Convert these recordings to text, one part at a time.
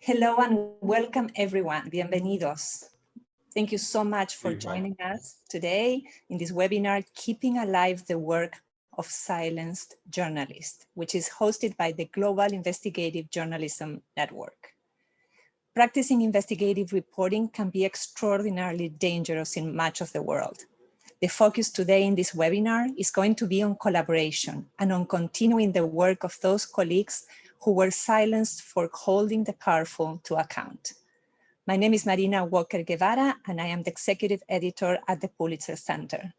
Hello and welcome everyone. Bienvenidos. Thank you so much for joining us today in this webinar, Keeping Alive the Work of Silenced Journalists, which is hosted by the Global Investigative Journalism Network. Practicing investigative reporting can be extraordinarily dangerous in much of the world. The focus today in this webinar is going to be on collaboration and on continuing the work of those colleagues who were silenced for holding the powerful to account. My name is Marina Guevara, and I am the executive editor at the Pulitzer Center.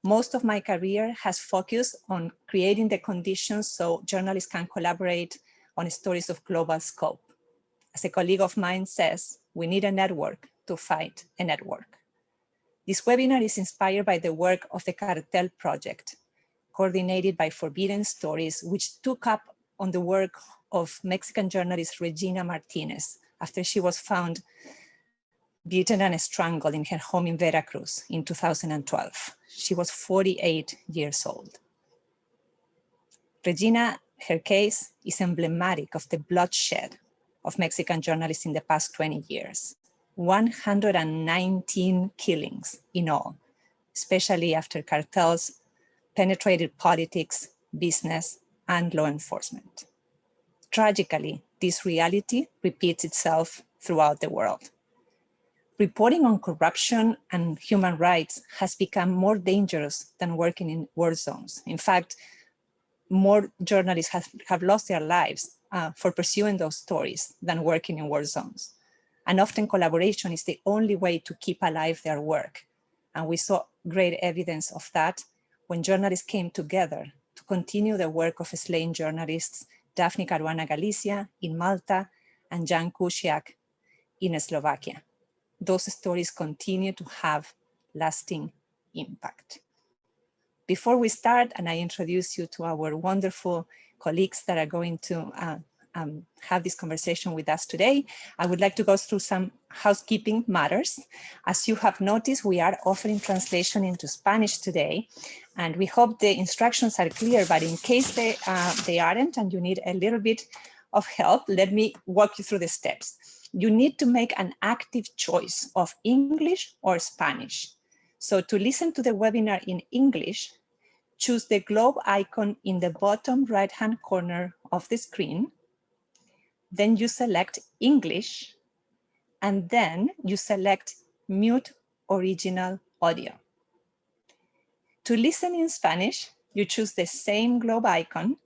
Most of my career has focused on creating the conditions so journalists can collaborate on stories of global scope. As a colleague of mine says, we need a network to fight a network. This webinar is inspired by the work of the Cartel project, coordinated by Forbidden Stories, which took up on the work of Mexican journalist Regina Martinez after she was found beaten and strangled in her home in Veracruz in 2012. She was 48 years old. Regina, her case is emblematic of the bloodshed of Mexican journalists in the past 20 years. 119 killings in all, especially after cartels penetrated politics, business, and law enforcement. Tragically, this reality repeats itself throughout the world. Reporting on corruption and human rights has become more dangerous than working in war zones. In fact, more journalists have lost their lives for pursuing those stories than working in war zones. And often collaboration is the only way to keep alive their work. And we saw great evidence of that when journalists came together to continue the work of slain journalists Daphne Caruana Galizia in Malta and Jan Kuciak in Slovakia. Those stories continue to have lasting impact. Before we start, and I introduce you to our wonderful colleagues that are going to have this conversation with us today, I would like to go through some housekeeping matters. As you have noticed, we are offering translation into Spanish today, and we hope the instructions are clear, but in case they aren't and you need a little bit of help, let me walk you through the steps. You need to make an active choice of English or Spanish. So to listen to the webinar in English, choose the globe icon in the bottom right-hand corner of the screen. Then you select English, and then you select mute original audio. To listen in Spanish, you choose the same globe icon,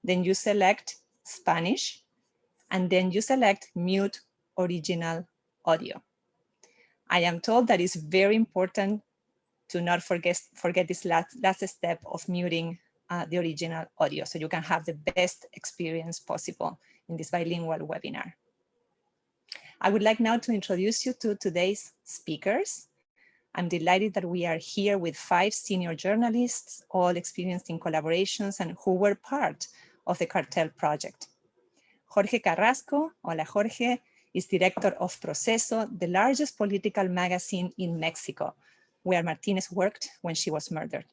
then you select Spanish, and then you select mute original audio. I am told that it's very important to not forget this last step of muting the original audio so you can have the best experience possible in this bilingual webinar. I would like now to introduce you to today's speakers. I'm delighted that we are here with 5 senior journalists, all experienced in collaborations and who were part of the Cartel project. Jorge Carrasco, hola Jorge, is director of Proceso, the largest political magazine in Mexico, where Martinez worked when she was murdered.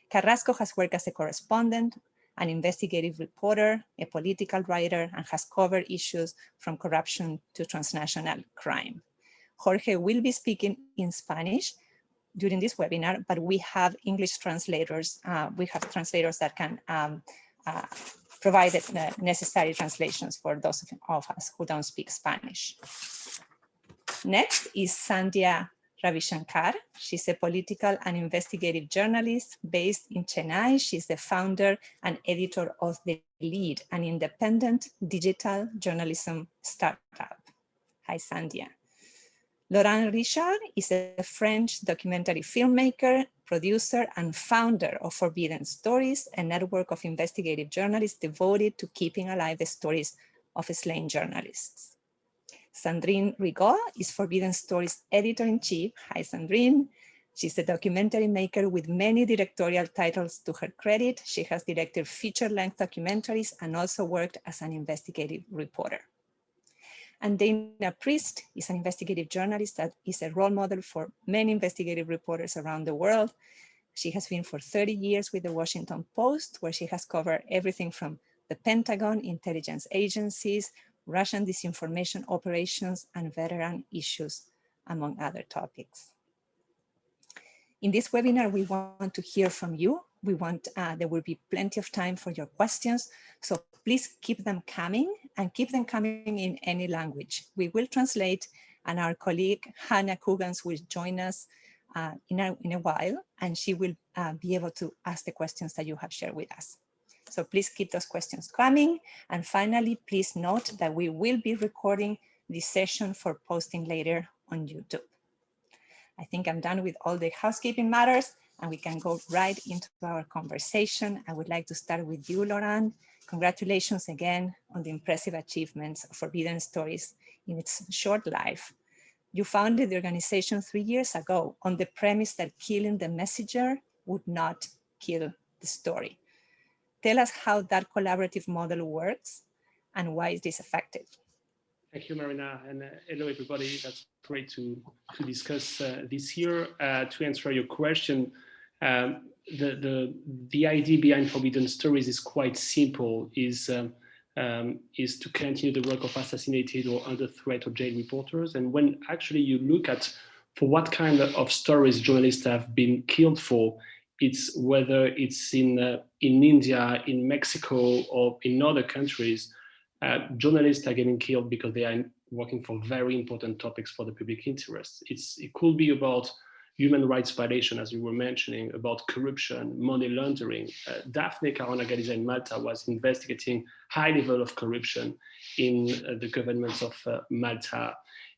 Carrasco has worked as a correspondent, an investigative reporter, a political writer, and has covered issues from corruption to transnational crime. Jorge will be speaking in Spanish during this webinar, but we have English translators. We have translators that can provide the necessary translations for those of us who don't speak Spanish. Next is Sandhya Ravishankar. She's a political and investigative journalist based in Chennai. She's the founder and editor of the Lede, an independent digital journalism startup. Hi, Sandhya. Laurent Richard is a French documentary filmmaker, producer, and founder of Forbidden Stories, a network of investigative journalists devoted to keeping alive the stories of slain journalists. Sandrine Rigaud is Forbidden Stories editor-in-chief. Hi, Sandrine. She's a documentary maker with many directorial titles to her credit. She has directed feature-length documentaries and also worked as an investigative reporter. And Dana Priest is an investigative journalist that is a role model for many investigative reporters around the world. She has been for 30 years with the Washington Post, where she has covered everything from the Pentagon, intelligence agencies, Russian disinformation operations, and veteran issues, among other topics. In this webinar, we want to hear from you. We want, there will be plenty of time for your questions. So please keep them coming and keep them coming in any language. We will translate, and our colleague Hannah Coogans will join us in a while, and she will be able to ask the questions that you have shared with us. So please keep those questions coming. And finally, please note that we will be recording this session for posting later on YouTube. I think I'm done with all the housekeeping matters, and we can go right into our conversation. I would like to start with you, Laurent. Congratulations again on the impressive achievements of Forbidden Stories in its short life. You founded the organization 3 years ago on the premise that killing the messenger would not kill the story. Tell us how that collaborative model works and why is this effective? Thank you, Marina, and hello, everybody. That's great to discuss this here. To answer your question, the idea behind Forbidden Stories is quite simple, is to continue the work of assassinated or under threat or jail reporters. And when actually you look at for what kind of stories journalists have been killed for, it's whether it's in India, in Mexico, or in other countries, journalists are getting killed because they are working for very important topics for the public interest. It could be about human rights violation, as you were mentioning, about corruption, money laundering. Daphne Caruana Galizia in Malta was investigating high level of corruption in the governments of Malta.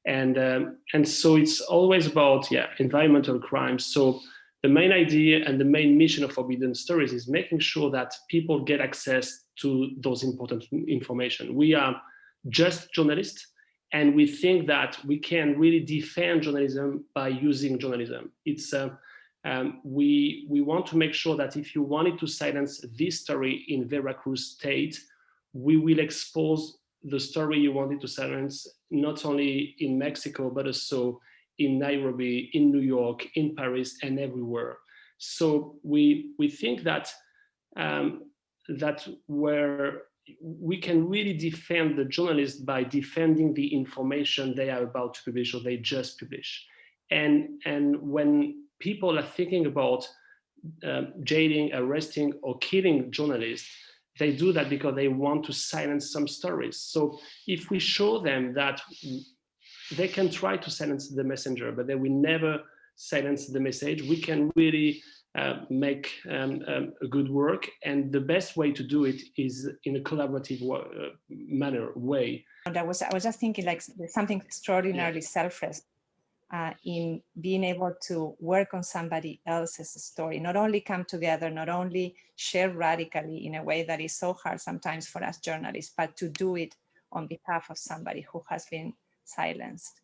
And so it's always about environmental crimes. So the main idea and the main mission of Forbidden Stories is making sure that people get access to those important information. We are just journalists, and we think that we can really defend journalism by using journalism. It's we want to make sure that if you wanted to silence this story in Veracruz state, we will expose the story you wanted to silence not only in Mexico, but also in Nairobi, in New York, in Paris, and everywhere. So we think that where we can really defend the journalists by defending the information they are about to publish or they just publish. And when people are thinking about jailing, arresting, or killing journalists, they do that because they want to silence some stories. So if we show them that they can try to silence the messenger, but they will never silence the message, we can really make a good work. And the best way to do it is in a collaborative way. I was just thinking, like, there's something extraordinarily selfless in being able to work on somebody else's story, not only come together, not only share radically in a way that is so hard sometimes for us journalists, but to do it on behalf of somebody who has been silenced.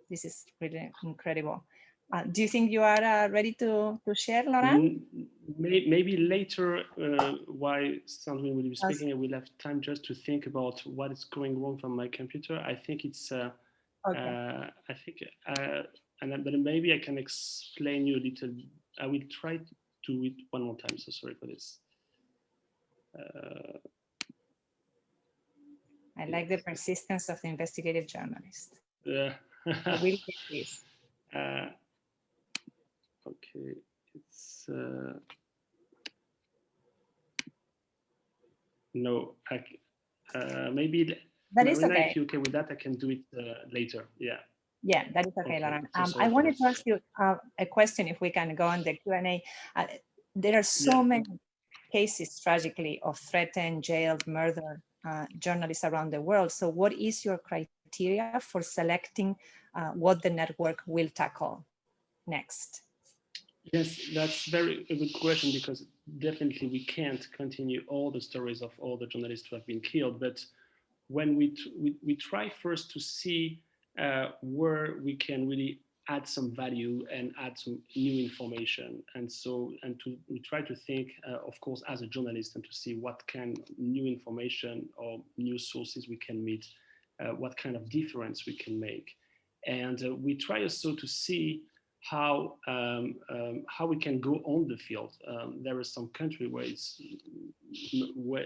This is really incredible. Do you think you are ready to share, Laurent? Maybe later, while Sandrine will be speaking, I will have time just to think about what is going wrong from my computer. I think it's, okay. But maybe I can explain you a little. I will try to do it one more time, so sorry for this. I like the persistence of the investigative journalist. Yeah. I will get this. Okay, it's no. Maybe that is okay. If you're okay with that, I can do it later. Yeah. Yeah, that is okay, Laurent. I wanted to ask you a question, if we can go on the Q&A. There are so many cases, tragically, of threatened, jailed, murdered journalists around the world. So what is your criteria for selecting what the network will tackle next? Yes, that's a good question, because definitely we can't continue all the stories of all the journalists who have been killed. But when we try first to see where we can really add some value and add some new information, we try to think, of course, as a journalist, and to see what kind of new information or new sources we can meet, what kind of difference we can make, and we try also to see how we can go on the field. There are some countries where it's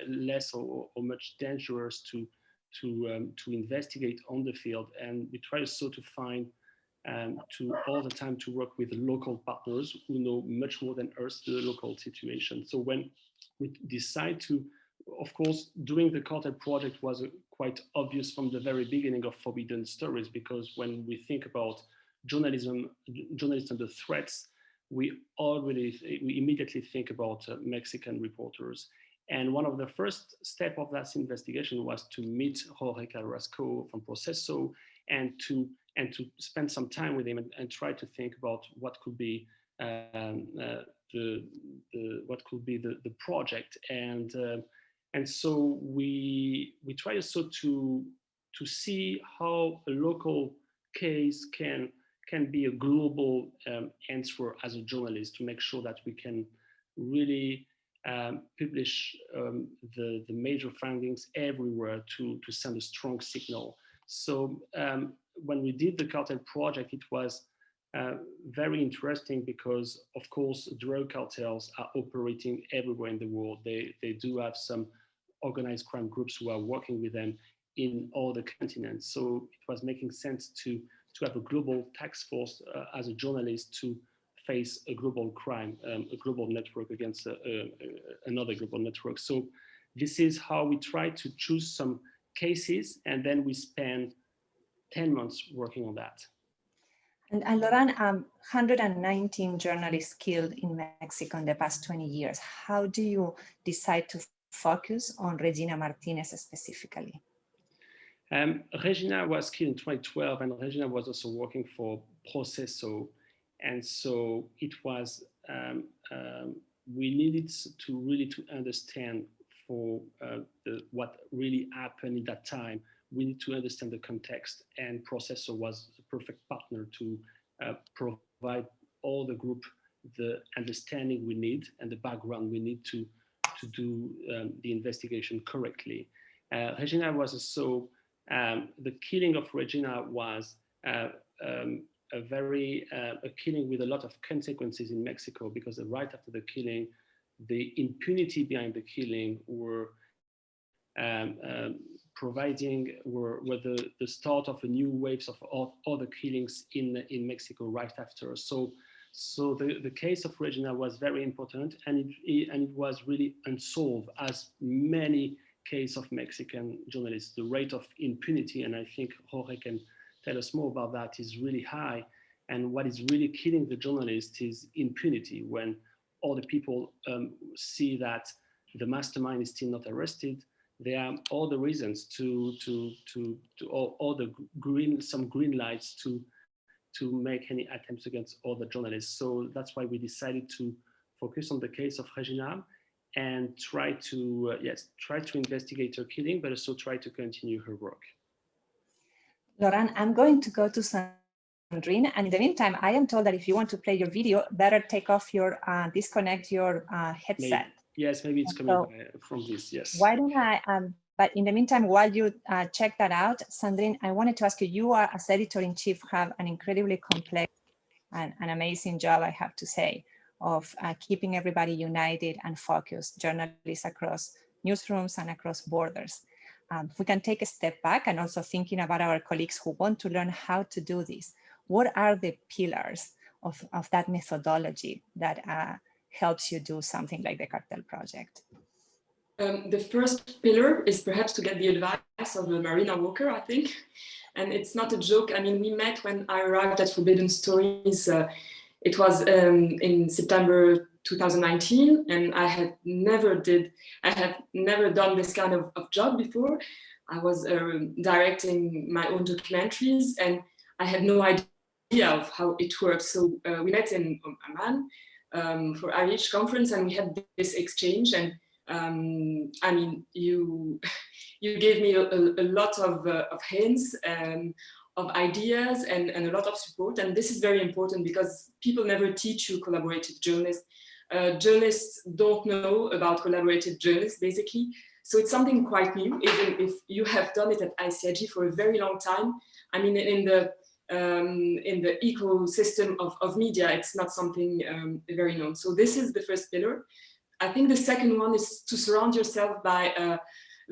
less or much dangerous to to investigate on the field, and we try also to find to all the time to work with local partners who know much more than us the local situation. So when we decide to, of course, doing the Cartel project was quite obvious from the very beginning of Forbidden Stories, because when we think about journalism and the threats, we immediately think about Mexican reporters. And one of the first steps of that investigation was to meet Jorge Carrasco from Proceso and to spend some time with him and try to think about what could be the project. And so we try also to see how a local case can be a global answer as a journalist, to make sure that we can really publish the major findings everywhere to send a strong signal. So when we did the Cartel project, it was very interesting because, of course, drug cartels are operating everywhere in the world. They do have some organized crime groups who are working with them in all the continents. So it was making sense to have a global task force as a journalist to face a global crime, a global network against another global network. So this is how we try to choose some cases, and then we spend 10 months working on that. And Laurent, 119 journalists killed in Mexico in the past 20 years. How do you decide to focus on Regina Martinez specifically? Regina was killed in 2012, and Regina was also working for Proceso. And so it was, we needed to really understand for what really happened in that time. We need to understand the context, and Proceso was the perfect partner to provide all the group the understanding we need and the background we need to do the investigation correctly. Regina was also, the killing of Regina was a killing with a lot of consequences in Mexico, because right after the killing, the impunity behind the killing were the start of a new waves of other killings in Mexico right after. So the case of Regina was very important, and it was really unsolved, as many cases of Mexican journalists. The rate of impunity, and I think Jorge can tell us more about that, is really high. And what is really killing the journalists is impunity. When all the people see that the mastermind is still not arrested, there are all the reasons to all the green lights to make any attempts against all the journalists. So that's why we decided to focus on the case of Regina and try to investigate her killing, but also try to continue her work. Laurent, I'm going to go to Sandrine, and in the meantime, I am told that if you want to play your video, better take off your, disconnect your headset. Maybe it's coming from this, yes. Why don't I, but in the meantime, while you check that out, Sandrine, I wanted to ask you, you are, as editor-in-chief, have an incredibly complex and an amazing job, I have to say, of keeping everybody united and focused, journalists across newsrooms and across borders. If we can take a step back and also thinking about our colleagues who want to learn how to do this, what are the pillars of that methodology that helps you do something like the Cartel project? The first pillar is perhaps to get the advice of Marina Walker, I think. And it's not a joke. I mean, we met when I arrived at Forbidden Stories. It was in September 2019, and I had never done this kind of job before. I was directing my own documentaries, and I had no idea of how it works. So we met in Amman for IH conference, and we had this exchange. And I mean, you gave me a lot of hints of ideas and a lot of support. And this is very important because people never teach you collaborative journalists. Journalists don't know about collaborative journalists, basically. So it's something quite new, even if you have done it at ICIJ for a very long time. I mean, in the ecosystem of media, it's not something very known. So this is the first pillar. I think the second one is to surround yourself by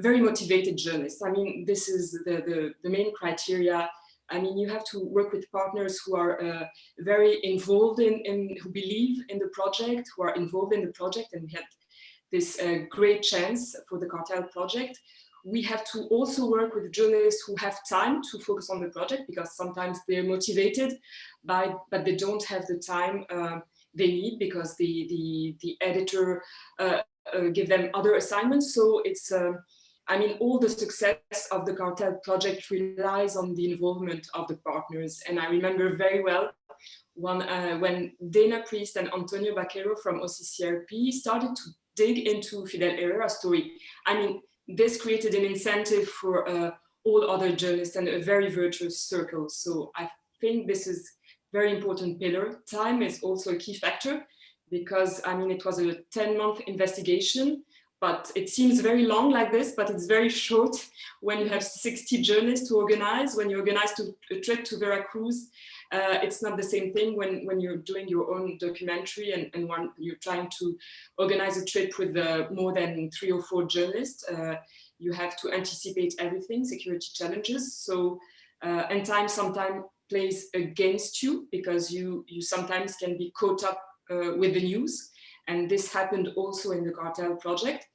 very motivated journalists. I mean, this is the main criteria. I mean, you have to work with partners who are very involved who believe in the project, who are involved in the project, and we had this great chance for the Cartel project. We have to also work with journalists who have time to focus on the project, because sometimes they're motivated, but they don't have the time they need, because the editor give them other assignments. So it's, I mean, all the success of the Cartel project relies on the involvement of the partners. And I remember very well when Dana Priest and Antonio Baquero from OCCRP started to dig into Fidel Herrera's story. I mean, this created an incentive for all other journalists and a very virtuous circle. So I think this is a very important pillar. Time is also a key factor, because I mean, it was a 10-month investigation, but it seems very long like this, but it's very short when you have 60 journalists to organize. When you organize a trip to Veracruz, it's not the same thing when you're doing your own documentary and when you're trying to organize a trip with more than 3 or 4 journalists. You have to anticipate everything, security challenges. So, and time sometimes plays against you, because you sometimes can be caught up with the news. And this happened also in the Cartel project.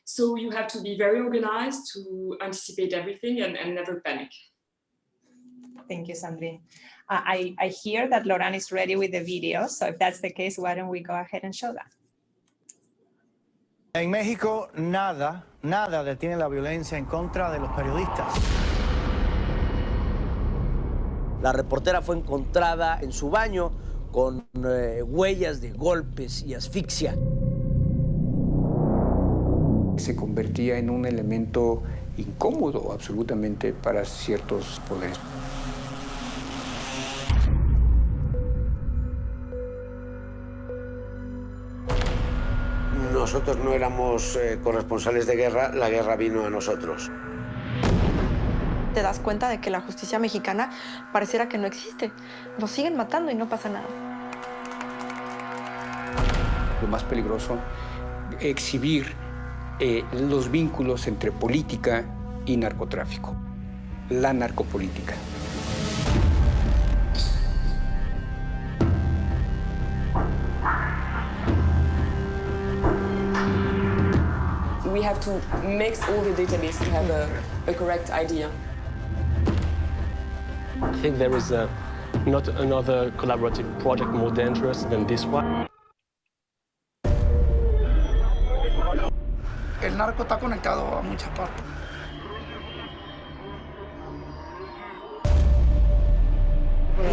So you have to be very organized to anticipate everything and never panic. Thank you, Sandrine. I hear that Laurent is ready with the video. So if that's the case, why don't we go ahead and show that? En México, nada detiene la violencia en contra de los periodistas. La reportera fue encontrada en su baño con huellas de golpes y asfixia. Se convertía en un elemento incómodo absolutamente para ciertos poderes. Nosotros no éramos corresponsales de guerra, la guerra vino a nosotros. Te das cuenta de que la justicia mexicana pareciera que no existe. Nos siguen matando y no pasa nada. Lo más peligroso, exhibir los vínculos entre política y narcotráfico, la narcopolítica. We have to mix all the database to have a correct idea. I think there is not another collaborative project more dangerous than this one. El narco está conectado a muchas partes.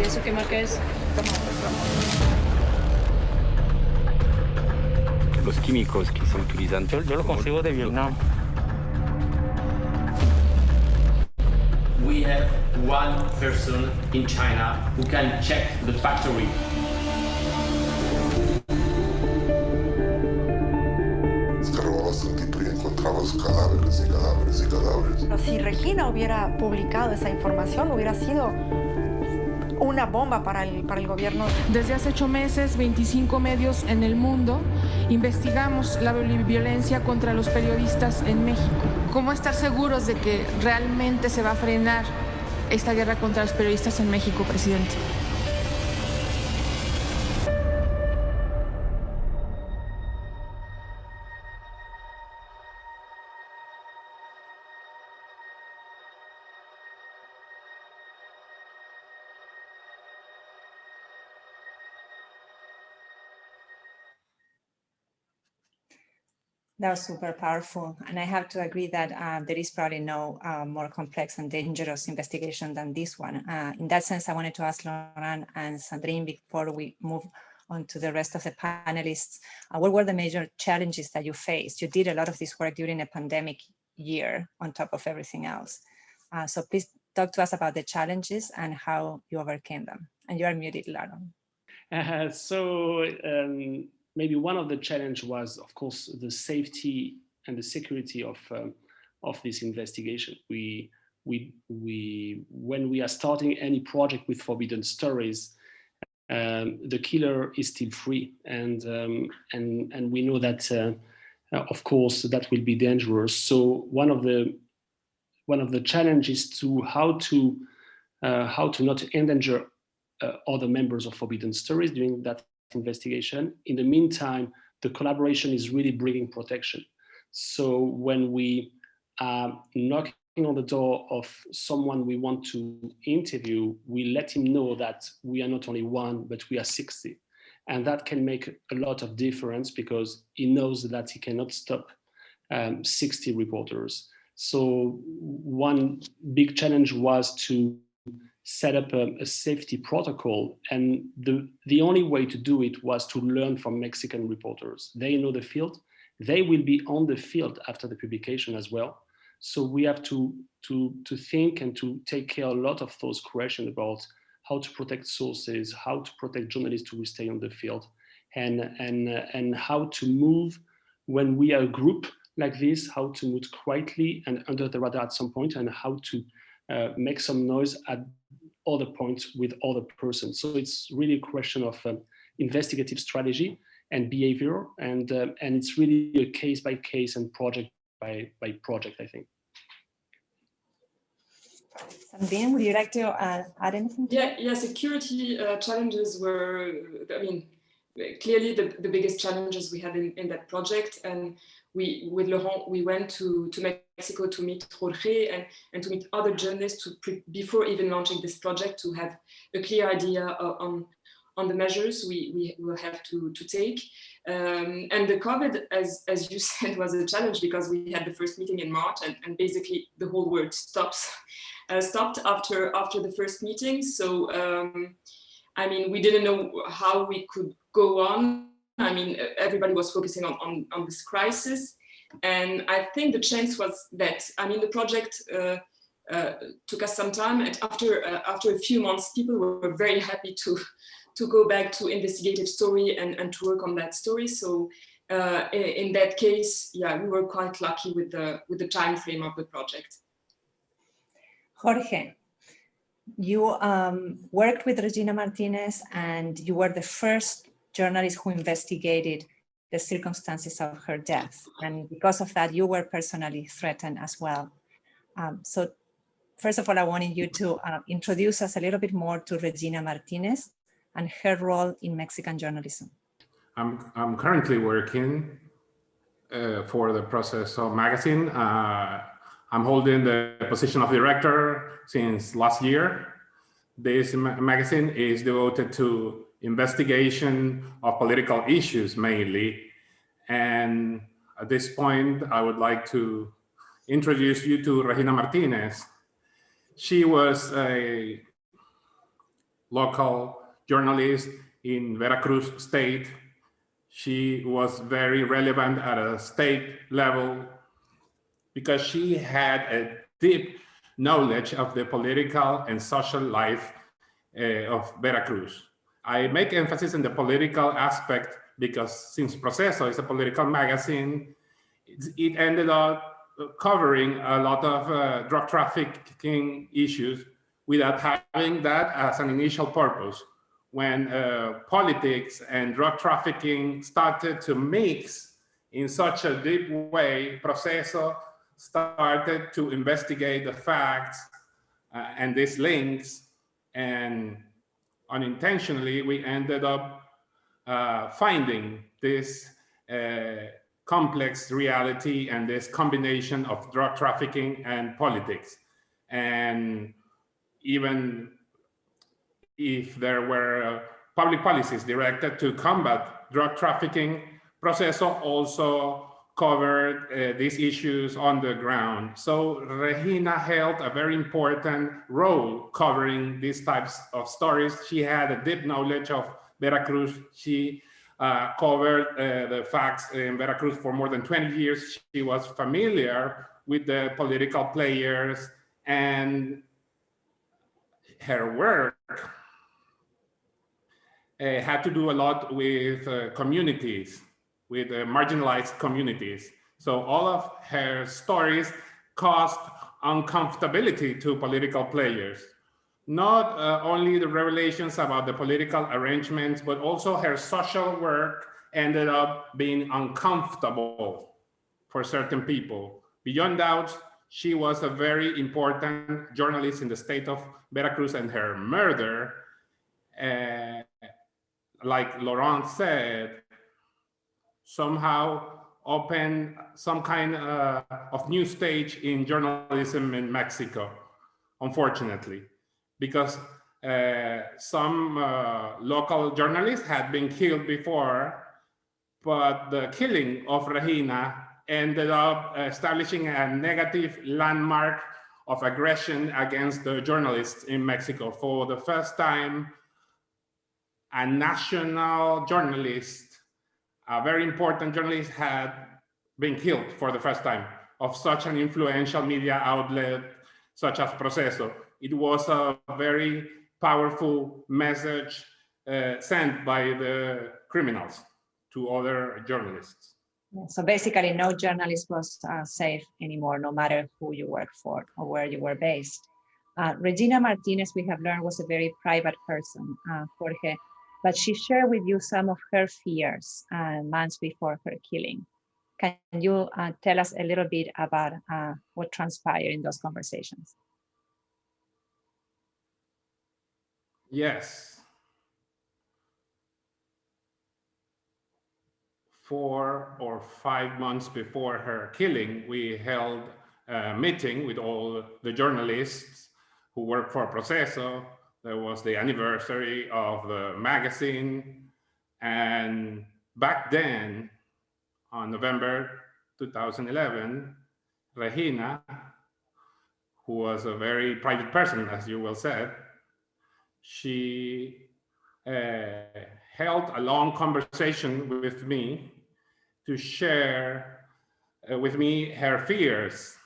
¿Y eso qué marca es? Los químicos que se utilizan. Yo lo consigo de Vietnam. We have one person in China who can check the factory. Escarbabas tantito y encontrabas cadáveres y cadáveres y cadáveres. Pero si Regina hubiera publicado esa información, hubiera sido una bomba para el gobierno. Desde hace 8 meses, 25 medios en el mundo investigamos la violencia contra los periodistas en México. ¿Cómo estar seguros de que realmente se va a frenar esta guerra contra los periodistas en México, presidente? That was super powerful. And I have to agree that there is probably no more complex and dangerous investigation than this one. In that sense, I wanted to ask Laurent and Sandrine before we move on to the rest of the panelists, what were the major challenges that you faced? You did a lot of this work during a pandemic year on top of everything else. So please talk to us about the challenges and how you overcame them. And you are muted, Laurent. Maybe one of the challenge was, of course, the safety and the security of this investigation. When we are starting any project with forbidden stories, the killer is still free, and we know that of course, that will be dangerous. So one of the challenges to how to not endanger other members of Forbidden Stories during that investigation. In the meantime, the collaboration is really bringing protection. So when we are knocking on the door of someone we want to interview, we let him know that we are not only one, but we are 60. And that can make a lot of difference because he knows that he cannot stop 60 reporters. So one big challenge was to set up a safety protocol. And the only way to do it was to learn from Mexican reporters. They know the field. They will be on the field after the publication as well. So we have to think and to take care a lot of those questions about how to protect sources, how to protect journalists who will stay on the field, and how to move when we are a group like this, how to move quietly and under the radar at some point, and how to make some noise at other points with other persons. So it's really a question of investigative strategy and behavior, and it's really a case by case and project by project, I think. Sandrine, would you like to add anything? Yeah, security challenges were, I mean, clearly the biggest challenges we had in that project. And with Laurent, we went to Mexico to meet Jorge and to meet other journalists before even launching this project, to have a clear idea on the measures we will have to take. And the COVID, as you said, was a challenge because we had the first meeting in March and basically the whole world stopped after the first meeting. So, I mean, we didn't know how we could go on. I mean, everybody was focusing on this crisis. And I think the chance was that, I mean, the project took us some time. And after a few months, people were very happy to go back to investigative story and to work on that story. So in that case, yeah, we were quite lucky with the time frame of the project. Jorge, you worked with Regina Martinez and you were the first journalist who investigated the circumstances of her death. And because of that, you were personally threatened as well. So first of all, I wanted you to introduce us a little bit more to Regina Martinez and her role in Mexican journalism. I'm currently working for the Proceso magazine. I'm holding the position of director since last year. This magazine is devoted to investigation of political issues mainly. And at this point, I would like to introduce you to Regina Martinez. She was a local journalist in Veracruz state. She was very relevant at a state level because she had a deep knowledge of the political and social life of Veracruz. I make emphasis on the political aspect because since Proceso is a political magazine, it ended up covering a lot of drug trafficking issues without having that as an initial purpose. When politics and drug trafficking started to mix in such a deep way, Proceso started to investigate the facts and these links, and unintentionally we ended up finding this complex reality and this combination of drug trafficking and politics. And even if there were public policies directed to combat drug trafficking, Proceso also covered these issues on the ground. So Regina held a very important role covering these types of stories. She had a deep knowledge of Veracruz. She covered the facts in Veracruz for more than 20 years. She was familiar with the political players, and her work had to do a lot with communities, with marginalized communities. So all of her stories caused uncomfortability to political players. Not only the revelations about the political arrangements, but also her social work ended up being uncomfortable for certain people. Beyond doubt, she was a very important journalist in the state of Veracruz, and her murder, like Laurent said, somehow opened some kind of new stage in journalism in Mexico, unfortunately, because some local journalists had been killed before, but the killing of Regina ended up establishing a negative landmark of aggression against the journalists in Mexico. For the first time, a national journalist, a very important journalist, had been killed for the first time of such an influential media outlet such as Proceso. It was a very powerful message sent by the criminals to other journalists. So basically, no journalist was safe anymore, no matter who you work for or where you were based. Regina Martinez, we have learned, was a very private person, Jorge, but she shared with you some of her fears months before her killing. Can you tell us a little bit about what transpired in those conversations? Yes. 4 or 5 months before her killing, we held a meeting with all the journalists who work for Proceso. There was the anniversary of the magazine. And back then, on November 2011, Regina, who was a very private person, as you well said, she held a long conversation with me to share with me her fears.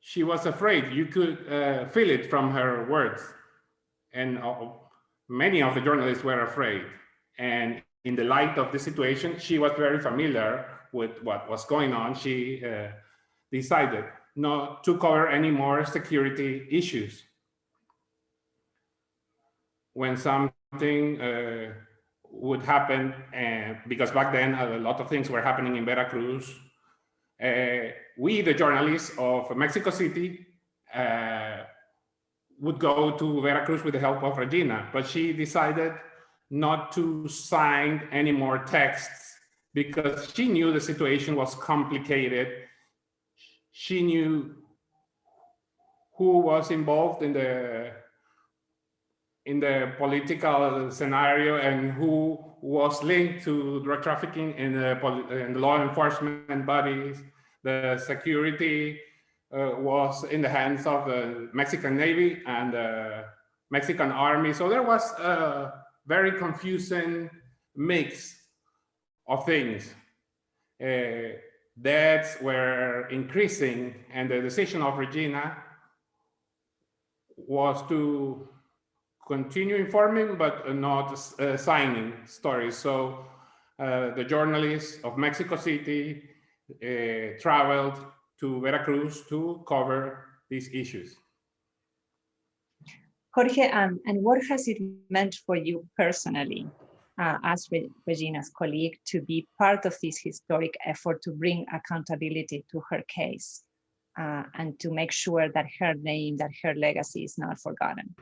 She was afraid. You could feel it from her words. And many of the journalists were afraid. And in the light of the situation, she was very familiar with what was going on. She decided not to cover any more security issues. When something would happen, because back then a lot of things were happening in Veracruz, we, the journalists of Mexico City, would go to Veracruz with the help of Regina, but she decided not to sign any more texts because she knew the situation was complicated. She knew who was involved in the political scenario and who was linked to drug trafficking in the law enforcement bodies. The security was in the hands of the Mexican Navy and the Mexican Army. So there was a very confusing mix of things. Deaths were increasing, and the decision of Regina was to continue informing, but not signing stories. So the journalists of Mexico City traveled to Veracruz to cover these issues. Jorge, and what has it meant for you personally, as Regina's colleague, to be part of this historic effort to bring accountability to her case and to make sure that her name, that her legacy is not forgotten?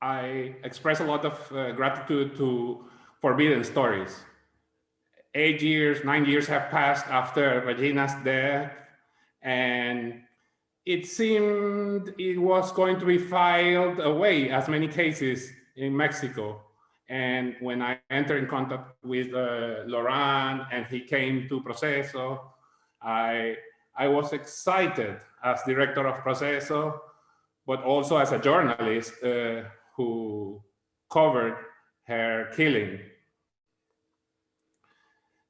I express a lot of gratitude to Forbidden Stories. 8 years, 9 years have passed after Regina's death, and it seemed it was going to be filed away, as many cases in Mexico. And when I entered in contact with Laurent and he came to Proceso, I was excited as director of Proceso, but also as a journalist who covered her killing.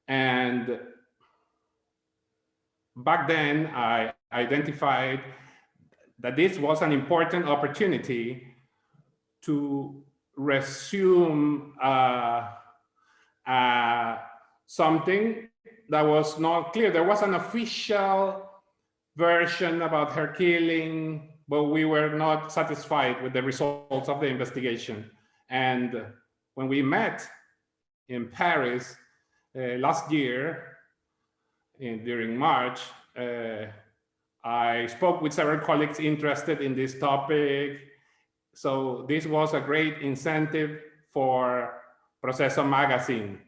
And back then, I identified that this was an important opportunity to resume something that was not clear. There was an official version about her killing, but we were not satisfied with the results of the investigation. And when we met in Paris last year, during March, I spoke with several colleagues interested in this topic. So this was a great incentive for Proceso magazine.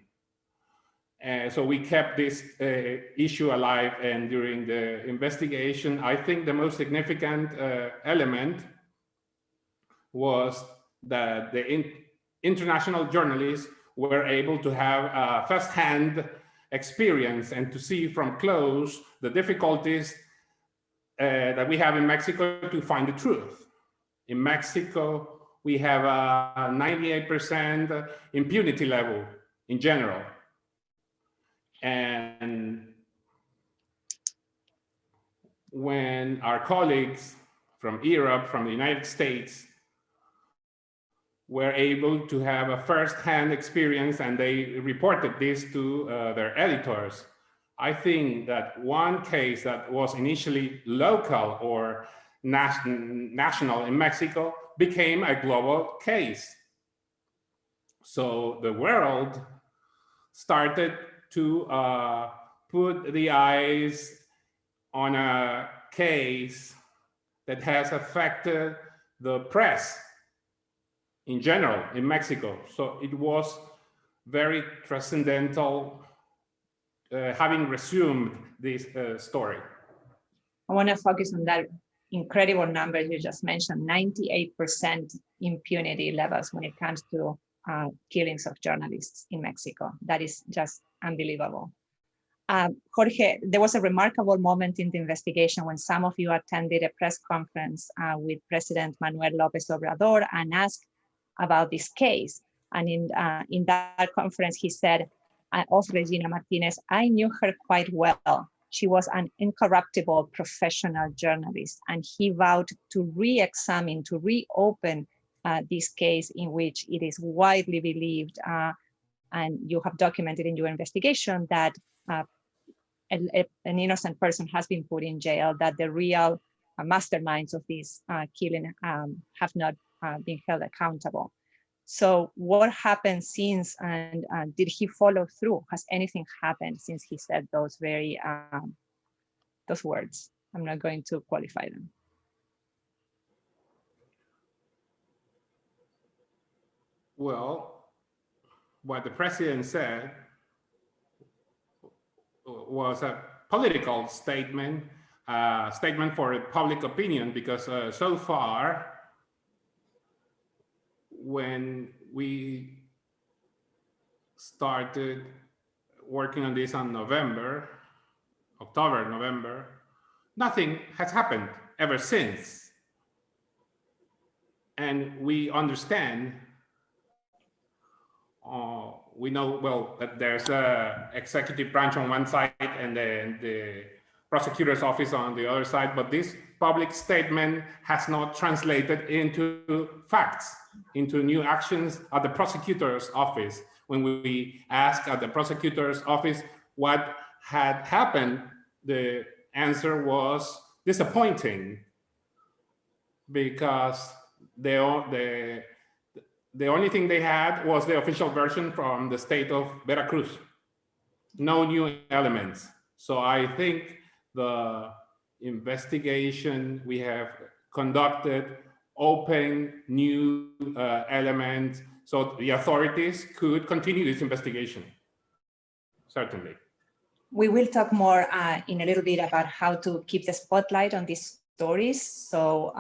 So we kept this issue alive, and during the investigation, I think the most significant element was that the international journalists were able to have a first-hand experience and to see from close the difficulties that we have in Mexico to find the truth. In Mexico, we have a 98% impunity level in general. And when our colleagues from Europe, from the United States, were able to have a first-hand experience and they reported this to their editors, I think that one case that was initially local or national in Mexico became a global case. So the world started to put the eyes on a case that has affected the press in general in Mexico. So it was very transcendental having resumed this story. I want to focus on that incredible number you just mentioned, 98% impunity levels when it comes to killings of journalists in Mexico. That is just unbelievable. Jorge, there was a remarkable moment in the investigation when some of you attended a press conference with President Manuel López Obrador and asked about this case. And in that conference, he said of Regina Martinez, "I knew her quite well. She was an incorruptible professional journalist." And he vowed to re-examine, to reopen this case in which it is widely believed, and you have documented in your investigation, that an innocent person has been put in jail, that the real masterminds of this killing have not been held accountable. So what happened since, and did he follow through? Has anything happened since he said those very, those words? I'm not going to qualify them. Well, what the president said was a political statement, statement for public opinion, because so far, when we started working on this on October, November, nothing has happened ever since. And we understand, we know well that there's a executive branch on one side and then the prosecutor's office on the other side, but this public statement has not translated into facts, into new actions at the prosecutor's office. When we asked at the prosecutor's office what had happened, the answer was disappointing, because the only thing they had was the official version from the state of Veracruz. No new elements. So I think the investigation we have conducted open new elements, so the authorities could continue this investigation, certainly. We will talk more in a little bit about how to keep the spotlight on these stories, so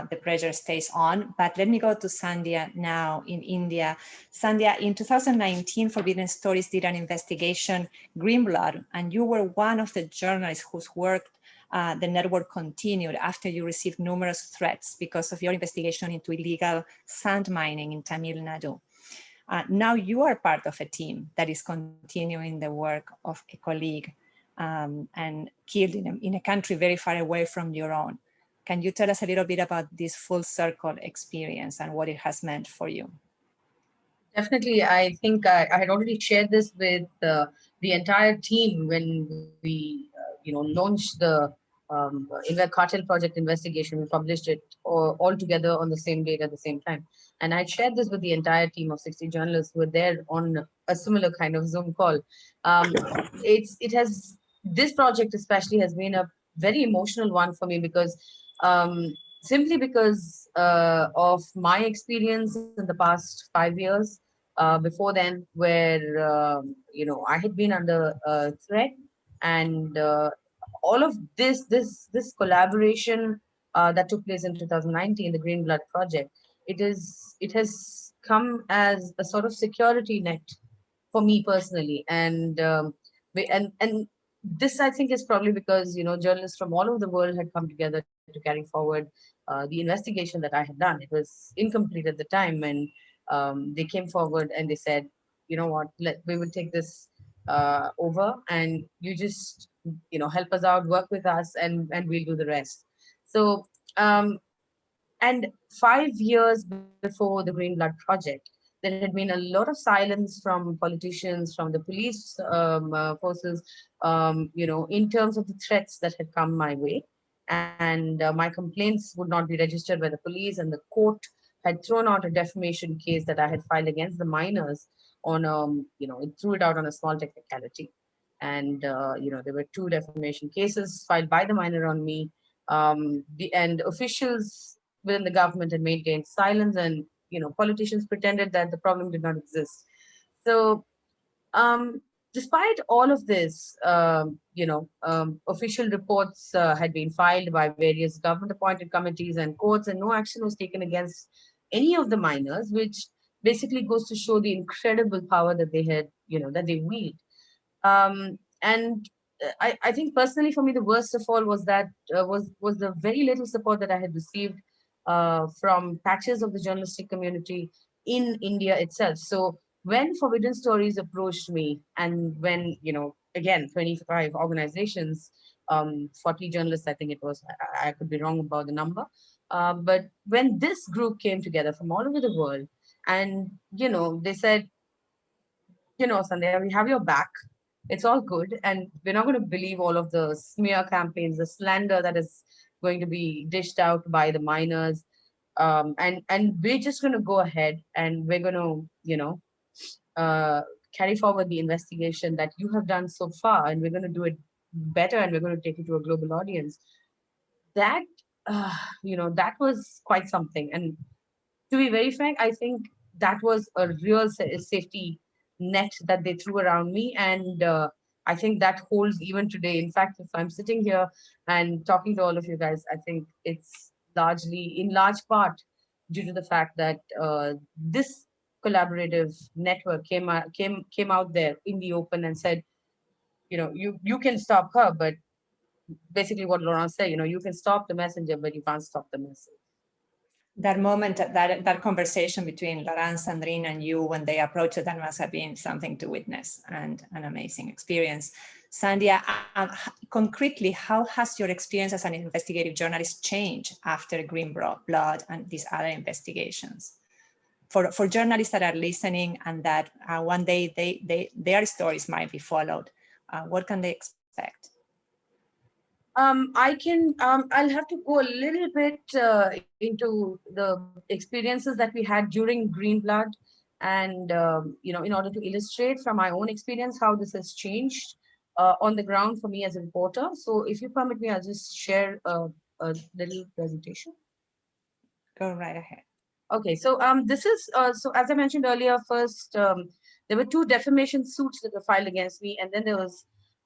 the pressure stays on. But let me go to Sandhya now in India. Sandhya, in 2019, Forbidden Stories did an investigation, Greenblood, and you were one of the journalists whose work the network continued after you received numerous threats because of your investigation into illegal sand mining in Tamil Nadu. Now you are part of a team that is continuing the work of a colleague and killed in a country very far away from your own. Can you tell us a little bit about this full circle experience and what it has meant for you? Definitely, I think I had already shared this with the entire team when we, launched the Cartel Project investigation. We published it all together on the same date at the same time. And I shared this with the entire team of 60 journalists who were there on a similar kind of Zoom call. This project especially has been a very emotional one for me because simply because of my experience in the past 5 years. Before then, where I had been under threat, and all of this collaboration that took place in 2019, the Green Blood Project, it has come as a sort of security net for me personally, and this I think is probably because journalists from all over the world had come together to carry forward the investigation that I had done. It was incomplete at the time, and they came forward and they said, you know what, we will take this over, and you just help us out, work with us, and we'll do the rest. So and 5 years before the Green Blood Project, there had been a lot of silence from politicians, from the police forces, in terms of the threats that had come my way. And my complaints would not be registered by the police, and the court had thrown out a defamation case that I had filed against the miners on, it threw it out on a small technicality. And, there were 2 defamation cases filed by the miner on me. And officials within the government had maintained silence, and politicians pretended that the problem did not exist. So despite all of this, official reports had been filed by various government appointed committees and courts, and no action was taken against any of the miners, which basically goes to show the incredible power that they had, that they wield. And I think personally for me, the worst of all was that was the very little support that I had received from patches of the journalistic community in India itself. So when Forbidden Stories approached me, and when, again, 25 organizations, 40 journalists, I think it was, I could be wrong about the number. But when this group came together from all over the world, and, they said, Sandhya, we have your back. It's all good. And we're not going to believe all of the smear campaigns, the slander that is going to be dished out by the miners. And we're just going to go ahead, and we're going to, carry forward the investigation that you have done so far, and we're going to do it better, and we're going to take it to a global audience. That, that was quite something. And to be very frank, I think that was a real safety net that they threw around me. And I think that holds even today. In fact, if I'm sitting here and talking to all of you guys, I think it's in large part, due to the fact that this collaborative network came out there in the open and said, you can stop her, but basically what Laurent said, you can stop the messenger, but you can't stop the message. That moment, that conversation between Laurent, Sandrine, and you when they approached it, that must have been something to witness and an amazing experience. Sandhya, concretely, how has your experience as an investigative journalist changed after Green Blood and these other investigations? For journalists that are listening and that one day their stories might be followed, what can they expect? I'll have to go a little bit into the experiences that we had during Green Blood, and in order to illustrate from my own experience how this has changed on the ground for me as a reporter. So if you permit me, I'll just share a little presentation. Go right ahead. Okay, so this is, so as I mentioned earlier, first, there were 2 defamation suits that were filed against me, and then there was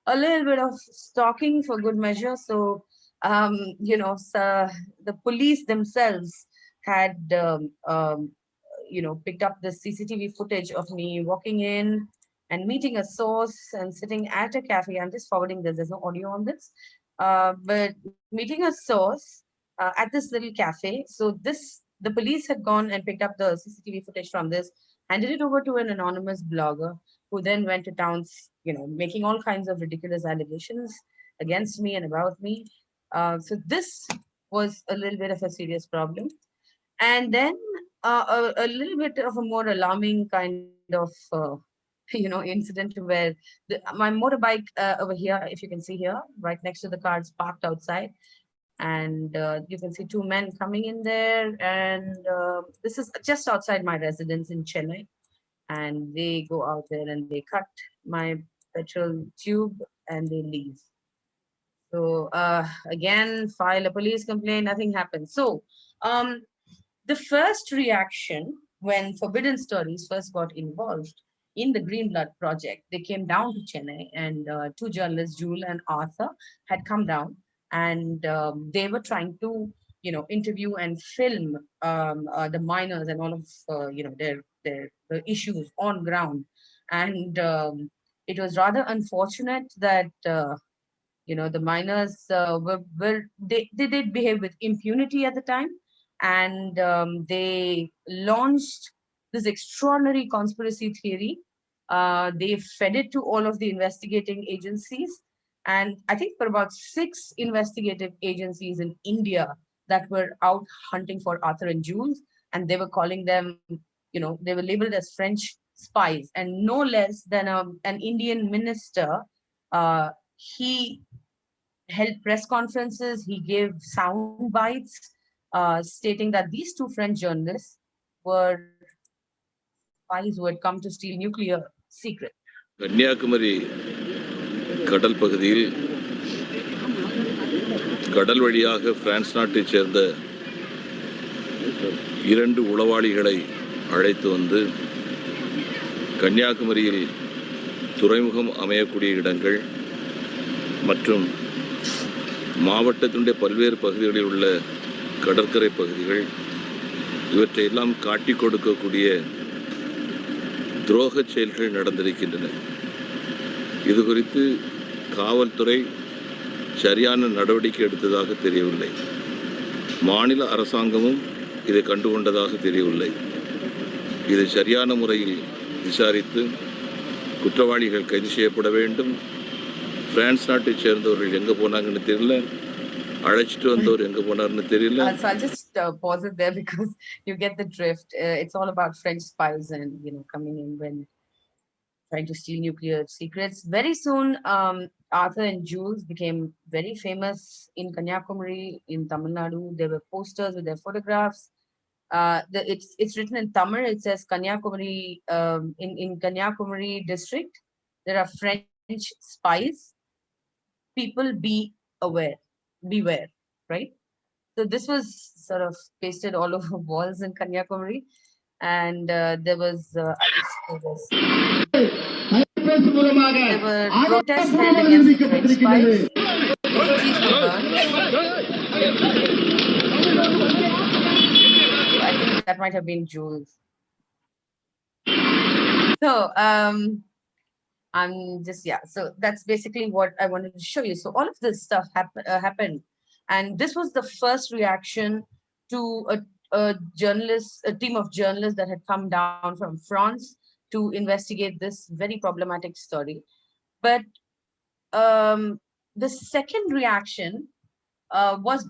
a little bit of stalking for good measure. So, so the police themselves had, picked up the CCTV footage of me walking in and meeting a source and sitting at a cafe. I'm just forwarding this, there's no audio on this, but meeting a source at this little cafe. So the police had gone and picked up the CCTV footage from this, handed it over to an anonymous blogger, who then went to towns, making all kinds of ridiculous allegations against me and about me. So this was a little bit of a serious problem. And then a little bit of a more alarming kind of incident where my motorbike over here, if you can see here, right next to the car, is parked outside, and you can see two men coming in there, and this is just outside my residence in Chennai, and they go out there and they cut my petrol tube and they leave. So again, file a police complaint, nothing happens. So the first reaction when Forbidden Stories first got involved in the Green Blood Project, they came down to Chennai, and two journalists, Jewel and Arthur, had come down, and they were trying to, interview and film the miners and all of, their issues on ground. And it was rather unfortunate that, the miners they did behave with impunity at the time, and they launched this extraordinary conspiracy theory. They fed it to all of the investigating agencies, and I think for about 6 investigative agencies in India that were out hunting for Arthur and Jules, and they were calling them, they were labeled as French spies, and no less than an Indian minister. He held press conferences, he gave sound bites, stating that these two French journalists were spies who had come to steal nuclear secrets. Kanyakumari கடல் பகுதியில் கடல் வழியாக France நாட்டைச் சேர்ந்த 2 உளவாளிகளை அழைத்து வந்து கன்னியாகுமரியில் துறைமுகம் அமையக்கூடிய இடங்கள் மற்றும் மாவட்டத்தினுடைய பல்வேறு பகுதிகளில் உள்ள கடற்கரை பகுதிகள் இவற்றையெல்லாம் காட்டி கொடுக்கக்கூடிய துரோக செயல்கள் நடந்திருக்கின்றன. இது குறித்து காவல்துறை சரியான நடவடிக்கை எடுத்ததாக தெரியவில்லை. மாநில அரசாங்கமும் இதை கண்டுகொண்டதாக தெரியவில்லை. இதை சரியான முறையில் விசாரித்து குற்றவாளிகள் கைது செய்யப்பட வேண்டும். பிரான்ஸ் நாட்டை சேர்ந்தவர்கள் எங்க போனாங்கன்னு தெரியல, அழைச்சிட்டு வந்தவர் எங்க போனார்னு தெரியல. So I'll just pause it there because you get the drift. It's all about French spies and coming in when trying to steal nuclear secrets. Very soon, Arthur and Jules became very famous in Kanyakumari, in Tamil Nadu. There were posters with their photographs. It's written in Tamil. It says Kanyakumari, in Kanyakumari district, there are French spies. People beware, right? So this was sort of pasted all over walls in Kanyakumari, and there was there were protests held against the French spies. Effigies were burned. I think that might have been Jules. So I'm just, so that's basically what I wanted to show you. So all of this stuff happened, and this was the first reaction to a team of journalists that had come down from France to investigate this very problematic story. But the second reaction was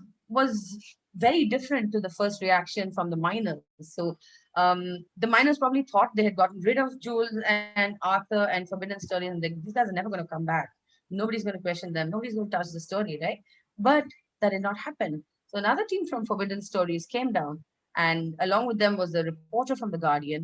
very different to the first reaction from the miners. So the miners probably thought they had gotten rid of Jules and Arthur and Forbidden Stories, and these guys are never going to come back. Nobody's going to question them. Nobody's going to touch the story, right? But that did not happen. So another team from Forbidden Stories came down, and along with them was a reporter from The Guardian.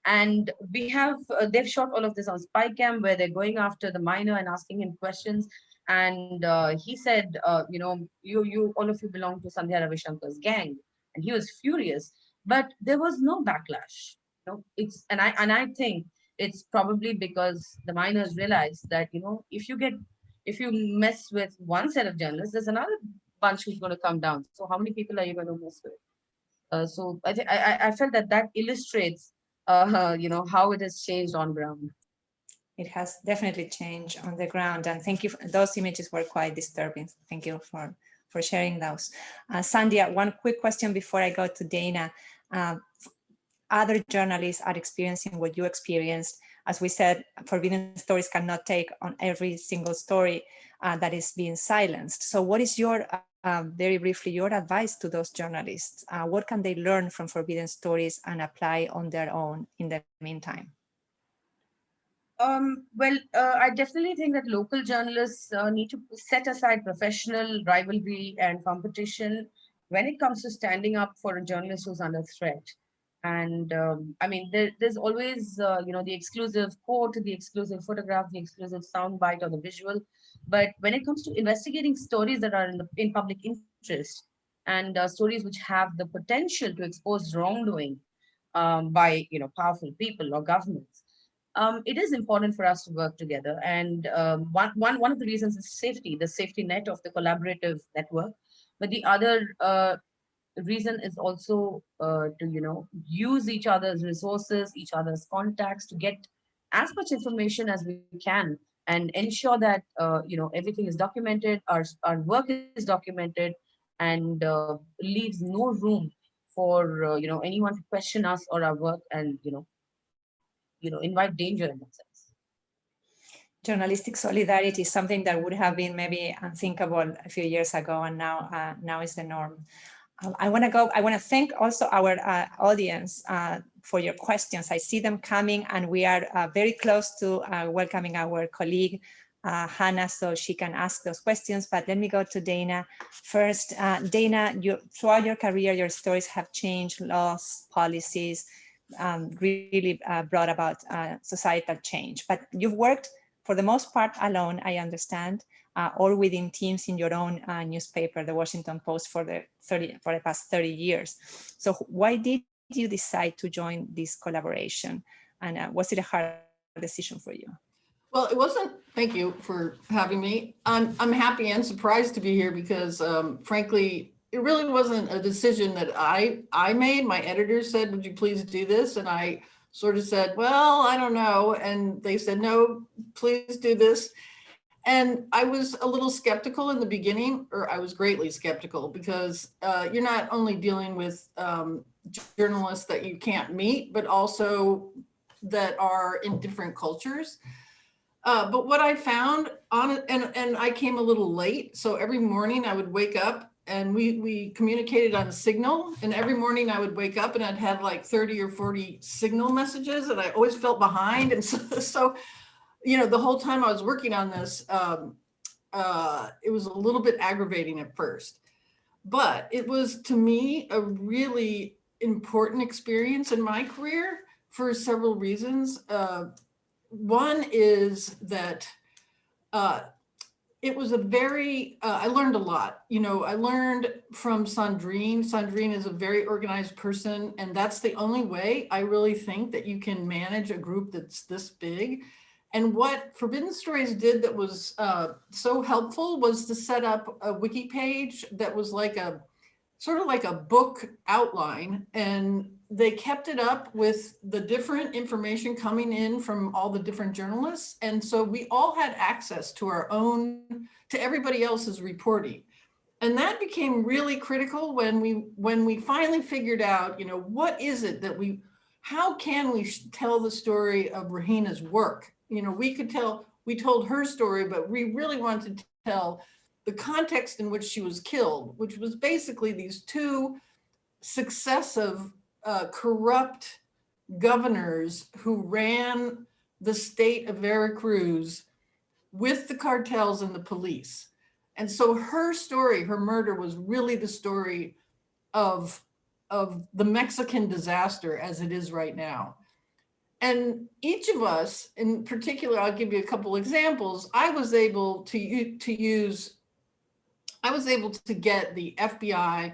And we have, they've shot all of this on Spycam, where they're going after the miner and asking him questions. And he said, you all of you belong to Sandhya Ravishankar's gang. And he was furious, but there was no backlash. And I think it's probably because the miners realized that, if you mess with one set of journalists, there's another bunch who's going to come down. So how many people are you going to mess with? So I felt that illustrates, how it has changed on ground. It has definitely changed on the ground, and thank you. Those images were quite disturbing. Thank you for sharing those. Sandhya, one quick question before I go to Dana. Other journalists are experiencing what you experienced. As we said, Forbidden Stories cannot take on every single story that is being silenced. So what is your very briefly your advice to those journalists. What can they learn from forbidden stories and apply on their own in the meantime? I definitely think that local journalists need to set aside professional rivalry and competition when it comes to standing up for a journalist who's under threat. And I mean, there's always, the exclusive quote, the exclusive photograph, the exclusive soundbite or the visual. But when it comes to investigating stories that are in public interest and stories which have the potential to expose wrongdoing by, powerful people or governments, it is important for us to work together. And one of the reasons is safety, the safety net of the collaborative network. But the other reason is also to use each other's resources, each other's contacts to get as much information as we can and ensure that everything is documented, our work is documented, and leaves no room for anyone to question us or our work and invite danger in that sense. Journalistic solidarity is something that would have been maybe unthinkable a few years ago, and now is the norm. I want to thank also our audience for your questions. I see them coming, and we are very close to welcoming our colleague, Hannah, so she can ask those questions. But let me go to Dana first. Dana, throughout your career, your stories have changed laws, policies, really brought about societal change. But you've worked, for the most part, alone, I understand, or within teams in your own newspaper, the Washington Post, for the past 30 years. So why did you decide to join this collaboration? And was it a hard decision for you? Well, it wasn't. Thank you for having me. I'm happy and surprised to be here because, frankly, it really wasn't a decision that I made. My editor said, "Would you please do this?" And I sort of said, "Well, I don't know." And they said, "No, please do this." And I was a little skeptical in the beginning, or I was greatly skeptical, because you're not only dealing with journalists that you can't meet, but also that are in different cultures. But what I found and I came a little late. So every morning I would wake up and we communicated on Signal. And every morning I would wake up and I'd have like 30 or 40 Signal messages, and I always felt behind. And so the whole time I was working on this, it was a little bit aggravating at first. But it was, to me, a really important experience in my career for several reasons. One is that it was I learned a lot. I learned from Sandrine. Sandrine is a very organized person, and that's the only way I really think that you can manage a group that's this big. And what Forbidden Stories did that was so helpful was to set up a wiki page that was sort of like a book outline, and they kept it up with the different information coming in from all the different journalists. And so we all had access to to everybody else's reporting. And that became really critical when we finally figured out, what is it that how can we tell the story of Regina's work? We told her story, but we really wanted to tell the context in which she was killed, which was basically these two successive corrupt governors who ran the state of Veracruz with the cartels and the police. And so her story, her murder, was really the story of the Mexican disaster as it is right now. And each of us, in particular, I'll give you a couple examples. I was able to get the FBI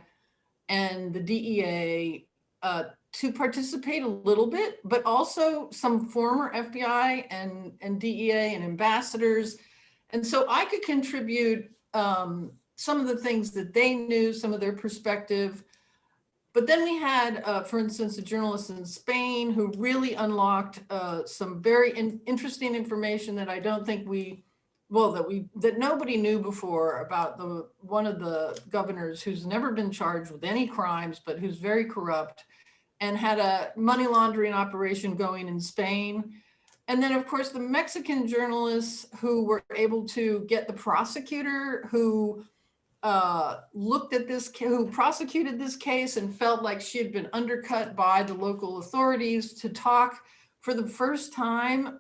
and the DEA to participate a little bit, but also some former FBI and DEA and ambassadors. And so I could contribute some of the things that they knew, some of their perspective. But then we had, for instance, a journalist in Spain who really unlocked some very interesting information that I don't think that nobody knew before about one of the governors who's never been charged with any crimes, but who's very corrupt and had a money laundering operation going in Spain. And then, of course, the Mexican journalists who were able to get the prosecutor who looked at this, who prosecuted this case and felt like she had been undercut by the local authorities, to talk for the first time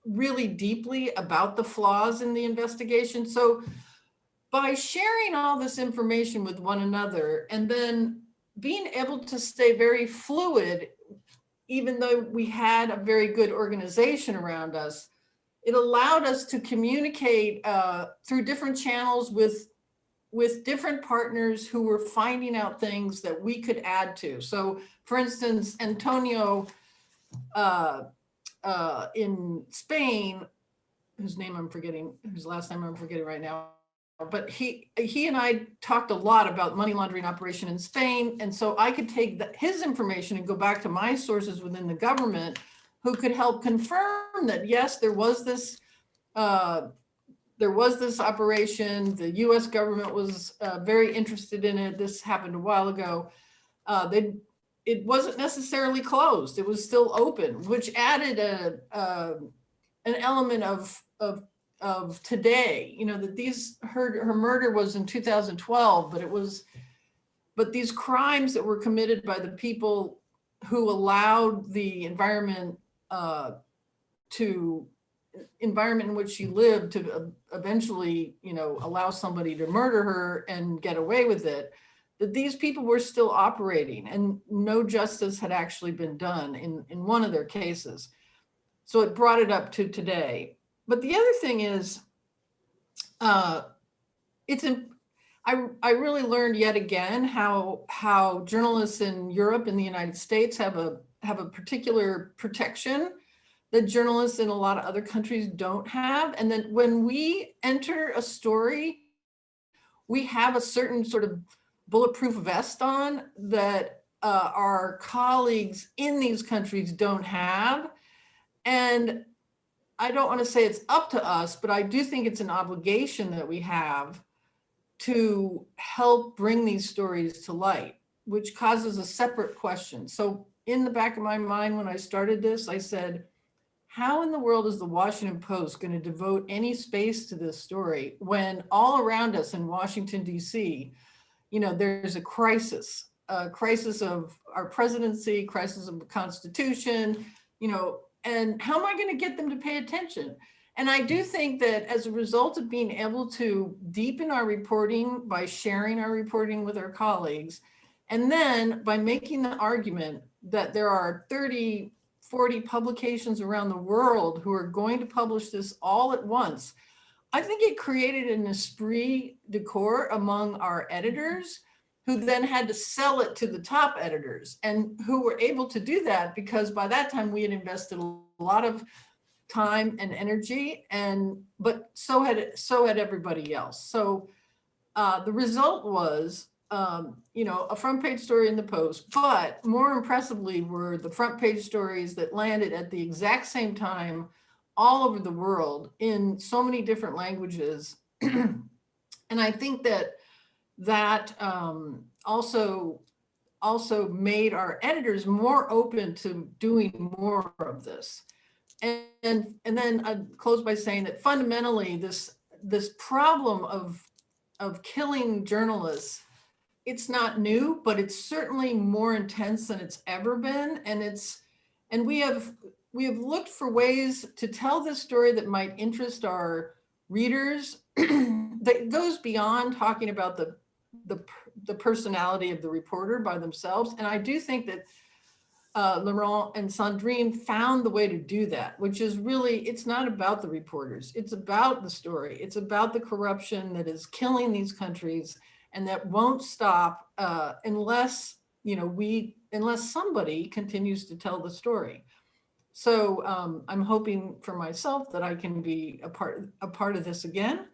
really deeply about the flaws in the investigation. So by sharing all this information with one another and then being able to stay very fluid, even though we had a very good organization around us, it allowed us to communicate through different channels with different partners who were finding out things that we could add to. So for instance, Antonio in Spain, whose last name I'm forgetting right now, but he and I talked a lot about money laundering operation in Spain. And so I could take his information and go back to my sources within the government who could help confirm that, yes, there was this operation. The US government was very interested in it. This happened a while ago. It wasn't necessarily closed. It was still open, which added an element of today, that her murder was in 2012, but these crimes that were committed by the people who allowed the environment in which she lived to eventually, allow somebody to murder her and get away with it, that these people were still operating and no justice had actually been done in one of their cases. So it brought it up to today. But the other thing is, I really learned yet again how journalists in Europe and the United States have a particular protection that journalists in a lot of other countries don't have. And then when we enter a story, we have a certain sort of bulletproof vest on that our colleagues in these countries don't have. And I don't want to say it's up to us, but I do think it's an obligation that we have to help bring these stories to light, which causes a separate question. So in the back of my mind, when I started this, I said, how in the world is the Washington Post going to devote any space to this story when all around us in Washington, D.C., there's a crisis of our presidency, crisis of the Constitution, and how am I going to get them to pay attention? And I do think that as a result of being able to deepen our reporting by sharing our reporting with our colleagues, and then by making the argument that there are 30, 40 publications around the world who are going to publish this all at once, I think it created an esprit de corps among our editors, who then had to sell it to the top editors, and who were able to do that because by that time we had invested a lot of time and energy, but so had everybody else. So the result was, a front page story in the Post, but more impressively were the front page stories that landed at the exact same time all over the world in so many different languages. And I think that also made our editors more open to doing more of this. And then I'd close by saying that fundamentally this problem of killing journalists, it's not new, but it's certainly more intense than it's ever been. And we have looked for ways to tell this story that might interest our readers that goes beyond talking about the personality of the reporter by themselves. And I do think that Laurent and Sandrine found the way to do that, which is really, it's not about the reporters, it's about the story. It's about the corruption that is killing these countries and that won't stop unless somebody continues to tell the story. So I'm hoping for myself that I can be a part of this again,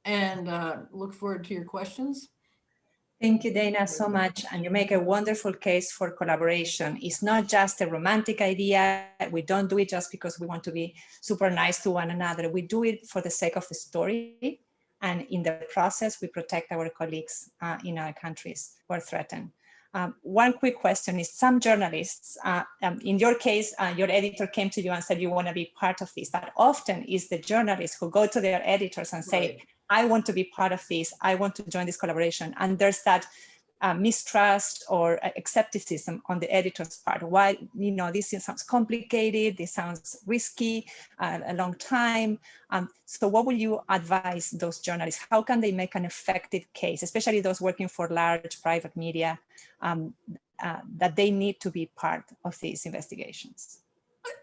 and look forward to your questions. Thank you, Dana, so much. And you make a wonderful case for collaboration. It's not just a romantic idea. We don't do it just because we want to be super nice to one another. We do it for the sake of the story. And in the process, we protect our colleagues in our countries who are threatened. One quick question is, some journalists, in your case, your editor came to you and said, you want to be part of this. But often it's the journalists who go to their editors and say, I want to be part of this. I want to join this collaboration. And there's that mistrust or skepticism on the editor's part. Why, this sounds complicated, this sounds risky, a long time. So what will you advise those journalists? How can they make an effective case, especially those working for large private media, that they need to be part of these investigations?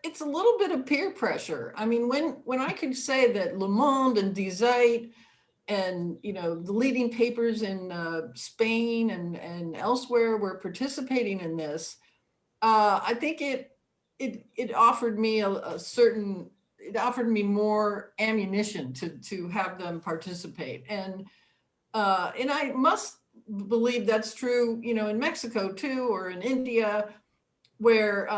It's a little bit of peer pressure. I mean, when I could say that Le Monde and GIJN and the leading papers in Spain and elsewhere were participating in this, I think it offered me it offered me more ammunition to have them participate, and I must believe that's true, in Mexico too, or in India, where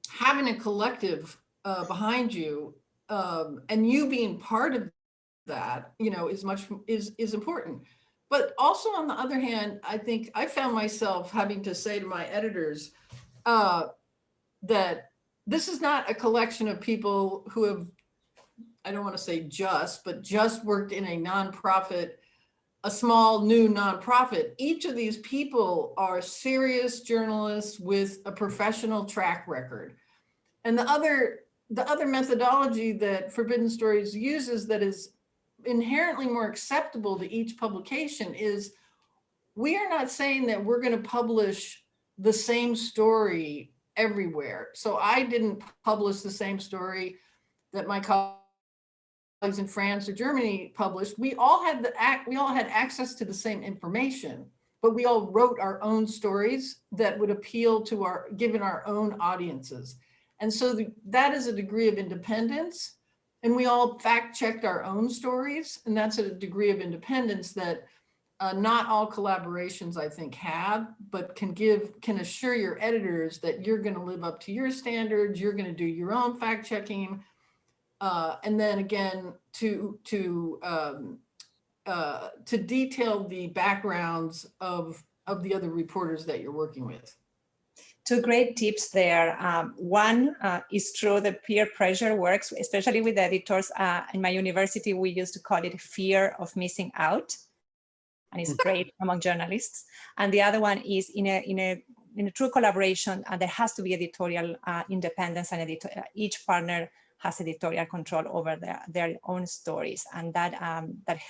having a collective behind you and you being part of that, is important. But also on the other hand, I think I found myself having to say to my editors that this is not a collection of people who have, I don't want to say just worked in a nonprofit, a small new nonprofit. Each of these people are serious journalists with a professional track record. And the other methodology that Forbidden Stories uses that is inherently more acceptable to each publication is, we are not saying that we're going to publish the same story everywhere. So I didn't publish the same story that my colleagues in France or Germany published. We all had access to the same information, but we all wrote our own stories that would appeal to given our own audiences. And so that is a degree of independence. And we all fact-checked our own stories. And that's a degree of independence that not all collaborations, I think, have, but can assure your editors that you're going to live up to your standards, you're going to do your own fact-checking. And then again, to detail the backgrounds of the other reporters that you're working with. Two great tips there. One is true, the peer pressure works, especially with editors. In my university, we used to call it fear of missing out, and it's great among journalists. And the other one is in a true collaboration, there has to be editorial independence, and each partner has editorial control over their own stories, and that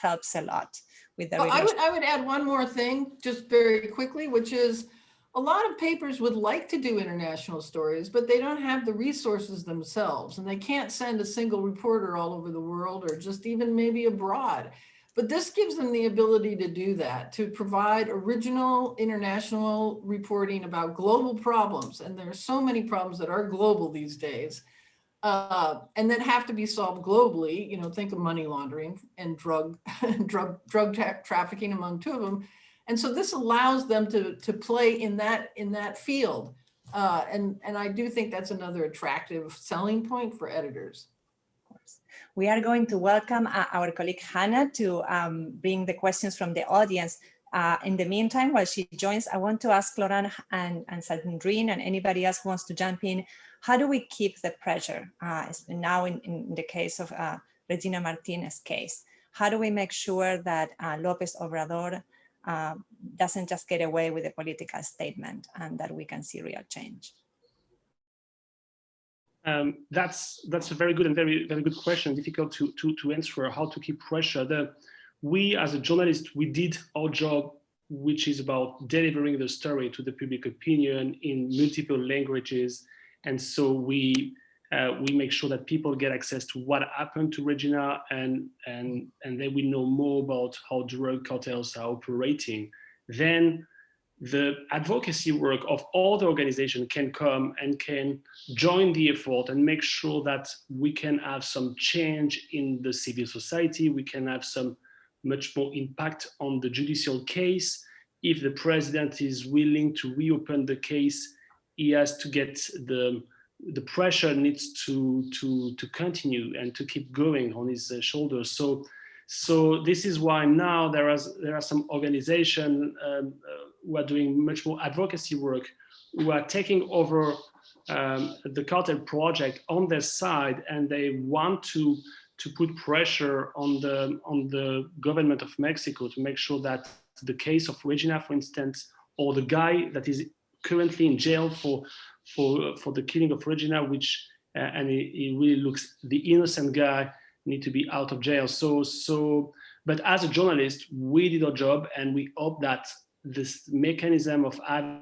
helps a lot with the. I would add one more thing, just very quickly, which is, a lot of papers would like to do international stories, but they don't have the resources themselves, and they can't send a single reporter all over the world, or just even maybe abroad. But this gives them the ability to do that, to provide original international reporting about global problems. And there are so many problems that are global these days, and that have to be solved globally. Think of money laundering and drug trafficking, among two of them. And so this allows them to play in that field. And I do think that's another attractive selling point for editors. Of course. We are going to welcome our colleague Hannah to bring the questions from the audience. In the meantime, while she joins, I want to ask Laurent and Sandrine and anybody else who wants to jump in, how do we keep the pressure? Now in the case of Regina Martinez case, how do we make sure that López Obrador doesn't just get away with a political statement, and that we can see real change? That's a very good and very good question. Difficult to answer. How to keep pressure? We as a journalist, we did our job, which is about delivering the story to the public opinion in multiple languages, and so we make sure that people get access to what happened to Regina, and then we know more about how drug cartels are operating. Then the advocacy work of all the organizations can come and can join the effort and make sure that we can have some change in the civil society. We can have some much more impact on the judicial case. If the president is willing to reopen the case, he has to get the pressure needs to continue and to keep going on his shoulders. So this is why now there are some organizations who are doing much more advocacy work, who are taking over the Cartel project on their side, and they want to to put pressure on the government of Mexico to make sure that the case of Regina, for instance, or the guy that is currently in jail for the killing of Regina, which and he really looks, the innocent guy need to be out of jail. But as a journalist, we did our job, and we hope that this mechanism of having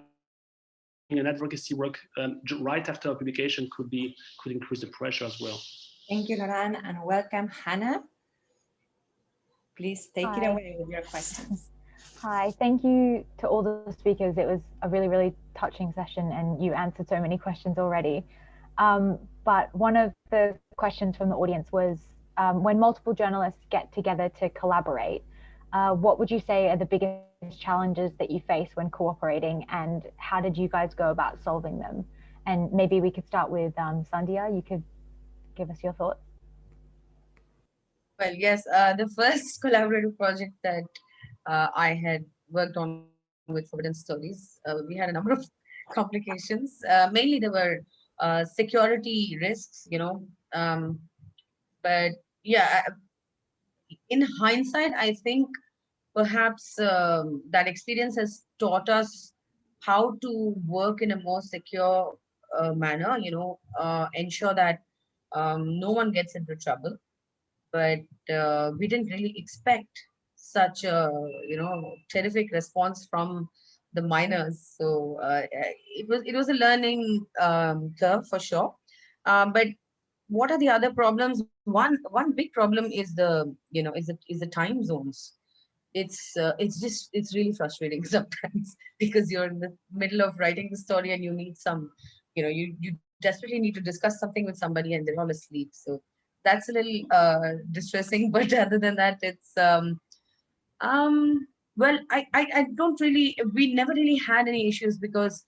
an advocacy work right after publication could increase the pressure as well. Thank you, Laurent, and welcome, Hannah. Please take it away with your questions. Hi, thank you to all the speakers. It was a really, really touching session, and you answered so many questions already. But one of the questions from the audience was, when multiple journalists get together to collaborate, what would you say are the biggest challenges that you face when cooperating, and how did you guys go about solving them? And maybe we could start with Sandhya. You could give us your thoughts. Well, yes, the first collaborative project that I had worked on with Forbidden Stories, we had a number of complications. Mainly there were security risks, but yeah, in hindsight, I think perhaps that experience has taught us how to work in a more secure manner, ensure that no one gets into trouble. But we didn't really expect such a terrific response from the miners. So it was a learning curve for sure. But what are the other problems? One big problem is the time zones. It's really frustrating sometimes, because you're in the middle of writing the story and you need some, you desperately need to discuss something with somebody and they're all asleep. So that's a little distressing. But other than that, it's well, I don't really, we never really had any issues, because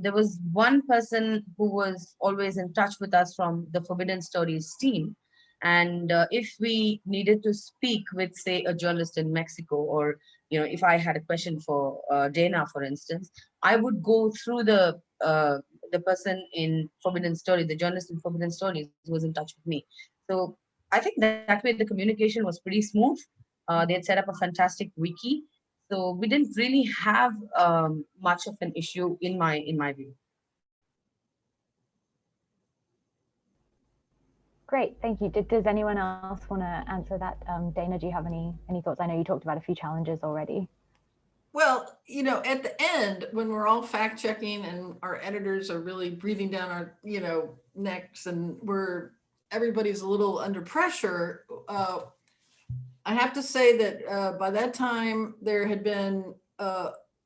there was one person who was always in touch with us from the Forbidden Stories team. And if we needed to speak with, say, a journalist in Mexico, or, if I had a question for Dana, for instance, I would go through the person in Forbidden Stories, the journalist in Forbidden Stories, who was in touch with me. So I think that way the communication was pretty smooth. They had set up a fantastic wiki. So we didn't really have much of an issue in my view. Great, thank you. Does anyone else want to answer that? Dana, do you have any thoughts? I know you talked about a few challenges already. Well, at the end, when we're all fact checking and our editors are really breathing down our, necks, and everybody's a little under pressure, I have to say that by that time there had been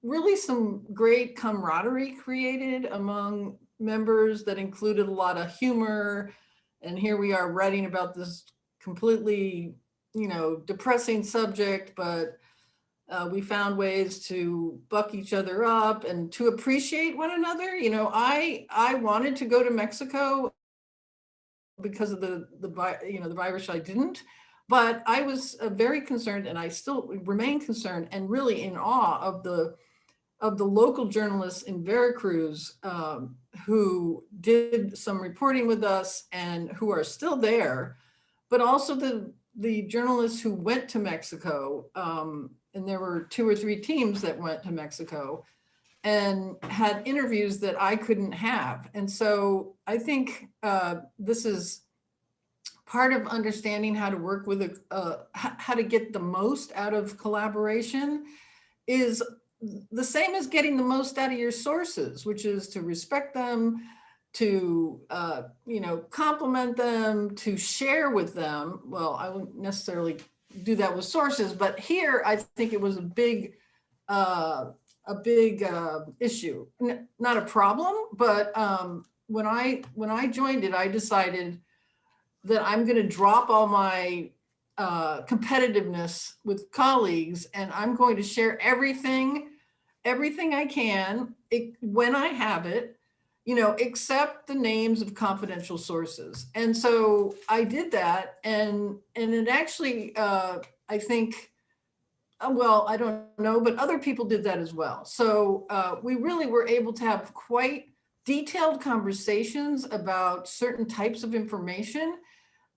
really some great camaraderie created among members that included a lot of humor. And here we are writing about this completely, depressing subject, but we found ways to buck each other up and to appreciate one another. I wanted to go to Mexico because of the virus. I didn't, but I was very concerned, and I still remain concerned and really in awe of the local journalists in Veracruz who did some reporting with us and who are still there, but also the journalists who went to Mexico. And there were 2 or 3 teams that went to Mexico and had interviews that I couldn't have. And so I think this is part of understanding how to work with how to get the most out of collaboration is the same as getting the most out of your sources, which is to respect them, to compliment them, to share with them. Well, I wouldn't necessarily do that with sources, but here I think it was a big issue, not a problem. But when I joined it, I decided that I'm going to drop all my competitiveness with colleagues, and I'm going to share everything I can when I have it, except the names of confidential sources. And so I did that, and it actually, I think, well, I don't know, but other people did that as well. So we really were able to have quite detailed conversations about certain types of information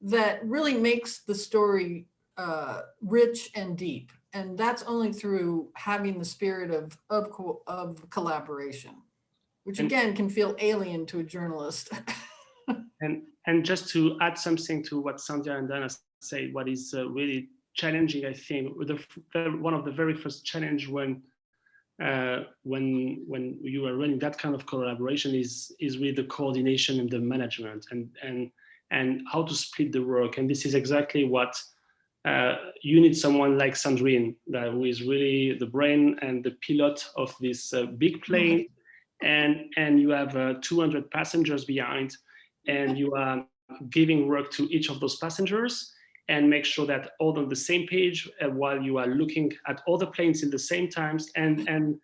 that really makes the story rich and deep. And that's only through having the spirit of collaboration, which again can feel alien to a journalist. And just to add something to what Sandhya and Dana say, what is really challenging, I think, one of the very first challenge when you are running that kind of collaboration is with the coordination and the management and how to split the work. And this is exactly what you need someone like Sandrine, who is really the brain and the pilot of this big plane, and you have 200 passengers behind, and you are giving work to each of those passengers and make sure that all on the same page while you are looking at all the planes in the same times. And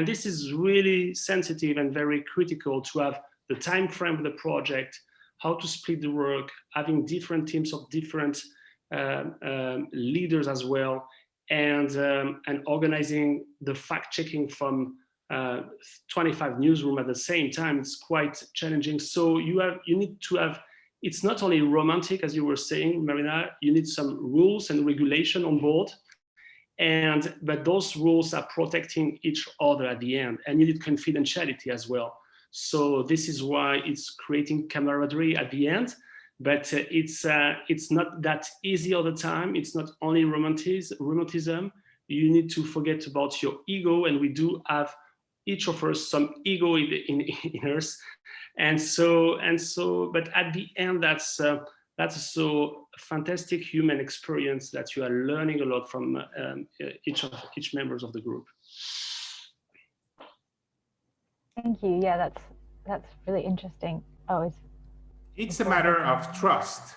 this is really sensitive and very critical to have the time frame of the project, how to split the work, having different teams of different leaders as well, and organizing the fact checking from 25 newsrooms at the same time. It's quite challenging. So you need to have, it's not only romantic, as you were saying, Marina, you need some rules and regulation on board, but those rules are protecting each other at the end, and you need confidentiality as well. So this is why it's creating camaraderie at the end, but it's not that easy all the time. It's not only romanticism. You need to forget about your ego, and we do have each of us some ego in us, and so. But at the end, that's so fantastic human experience that you are learning a lot from each members of the group. Thank you. Yeah, that's really interesting. It's a matter of trust.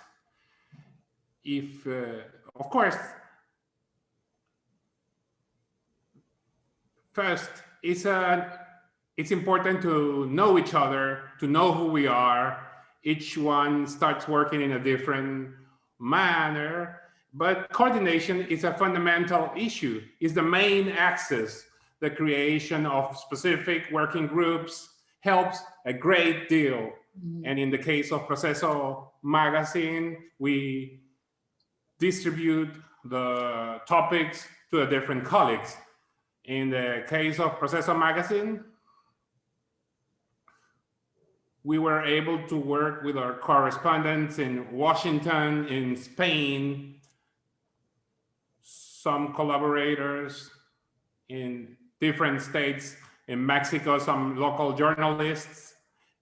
If, of course, first, it's important to know each other, to know who we are. Each one starts working in a different manner, but coordination is a fundamental issue. It's the main axis. The creation of specific working groups helps a great deal. And in the case of Proceso magazine, we distribute the topics to the different colleagues. In the case of Proceso magazine, we were able to work with our correspondents in Washington, in Spain, some collaborators in different states, in Mexico, some local journalists,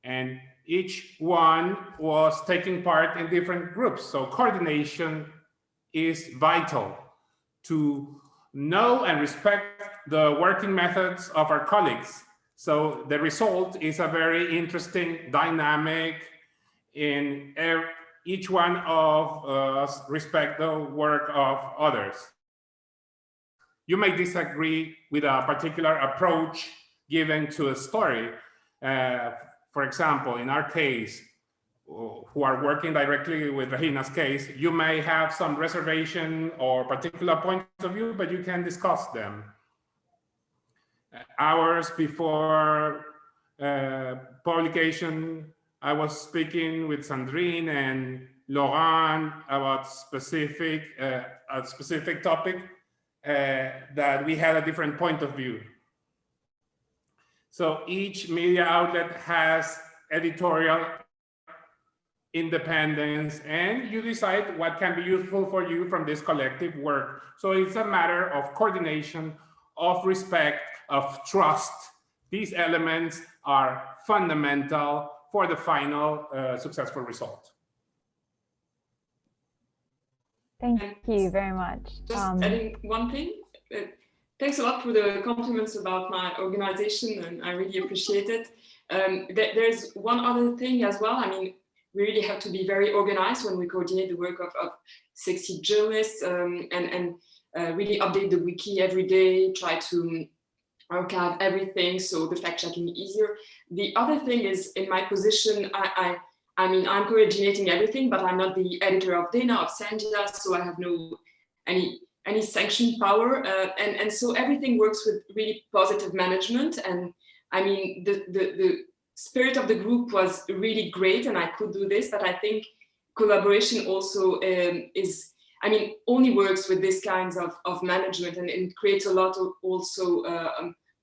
and each one was taking part in different groups. So coordination is vital to know and respect the working methods of our colleagues. So the result is a very interesting dynamic in each one of us respect the work of others. You may disagree with a particular approach given to a story. For example, in our case, who are working directly with Regina's case, you may have some reservation or particular points of view, but you can discuss them. Hours before publication, I was speaking with Sandrine and Laurent about a specific topic that we had a different point of view. So each media outlet has editorial independence, and you decide what can be useful for you from this collective work. So it's a matter of coordination, of respect, of trust. These elements are fundamental for the final successful result. Thank you very much. Just adding one thing. Thanks a lot for the compliments about my organization, and I really appreciate it. There's one other thing as well. I mean, we really have to be very organized when we coordinate the work of 60 journalists and really update the wiki every day, try to archive everything so the fact checking is easier. The other thing is, in my position, I mean, I'm coordinating everything, but I'm not the editor of Dana, of Sandhya, so I have no any sanction power, and so everything works with really positive management. And I mean, the spirit of the group was really great, and I could do this, but I think collaboration also only works with this kinds of management, and it creates a lot of also,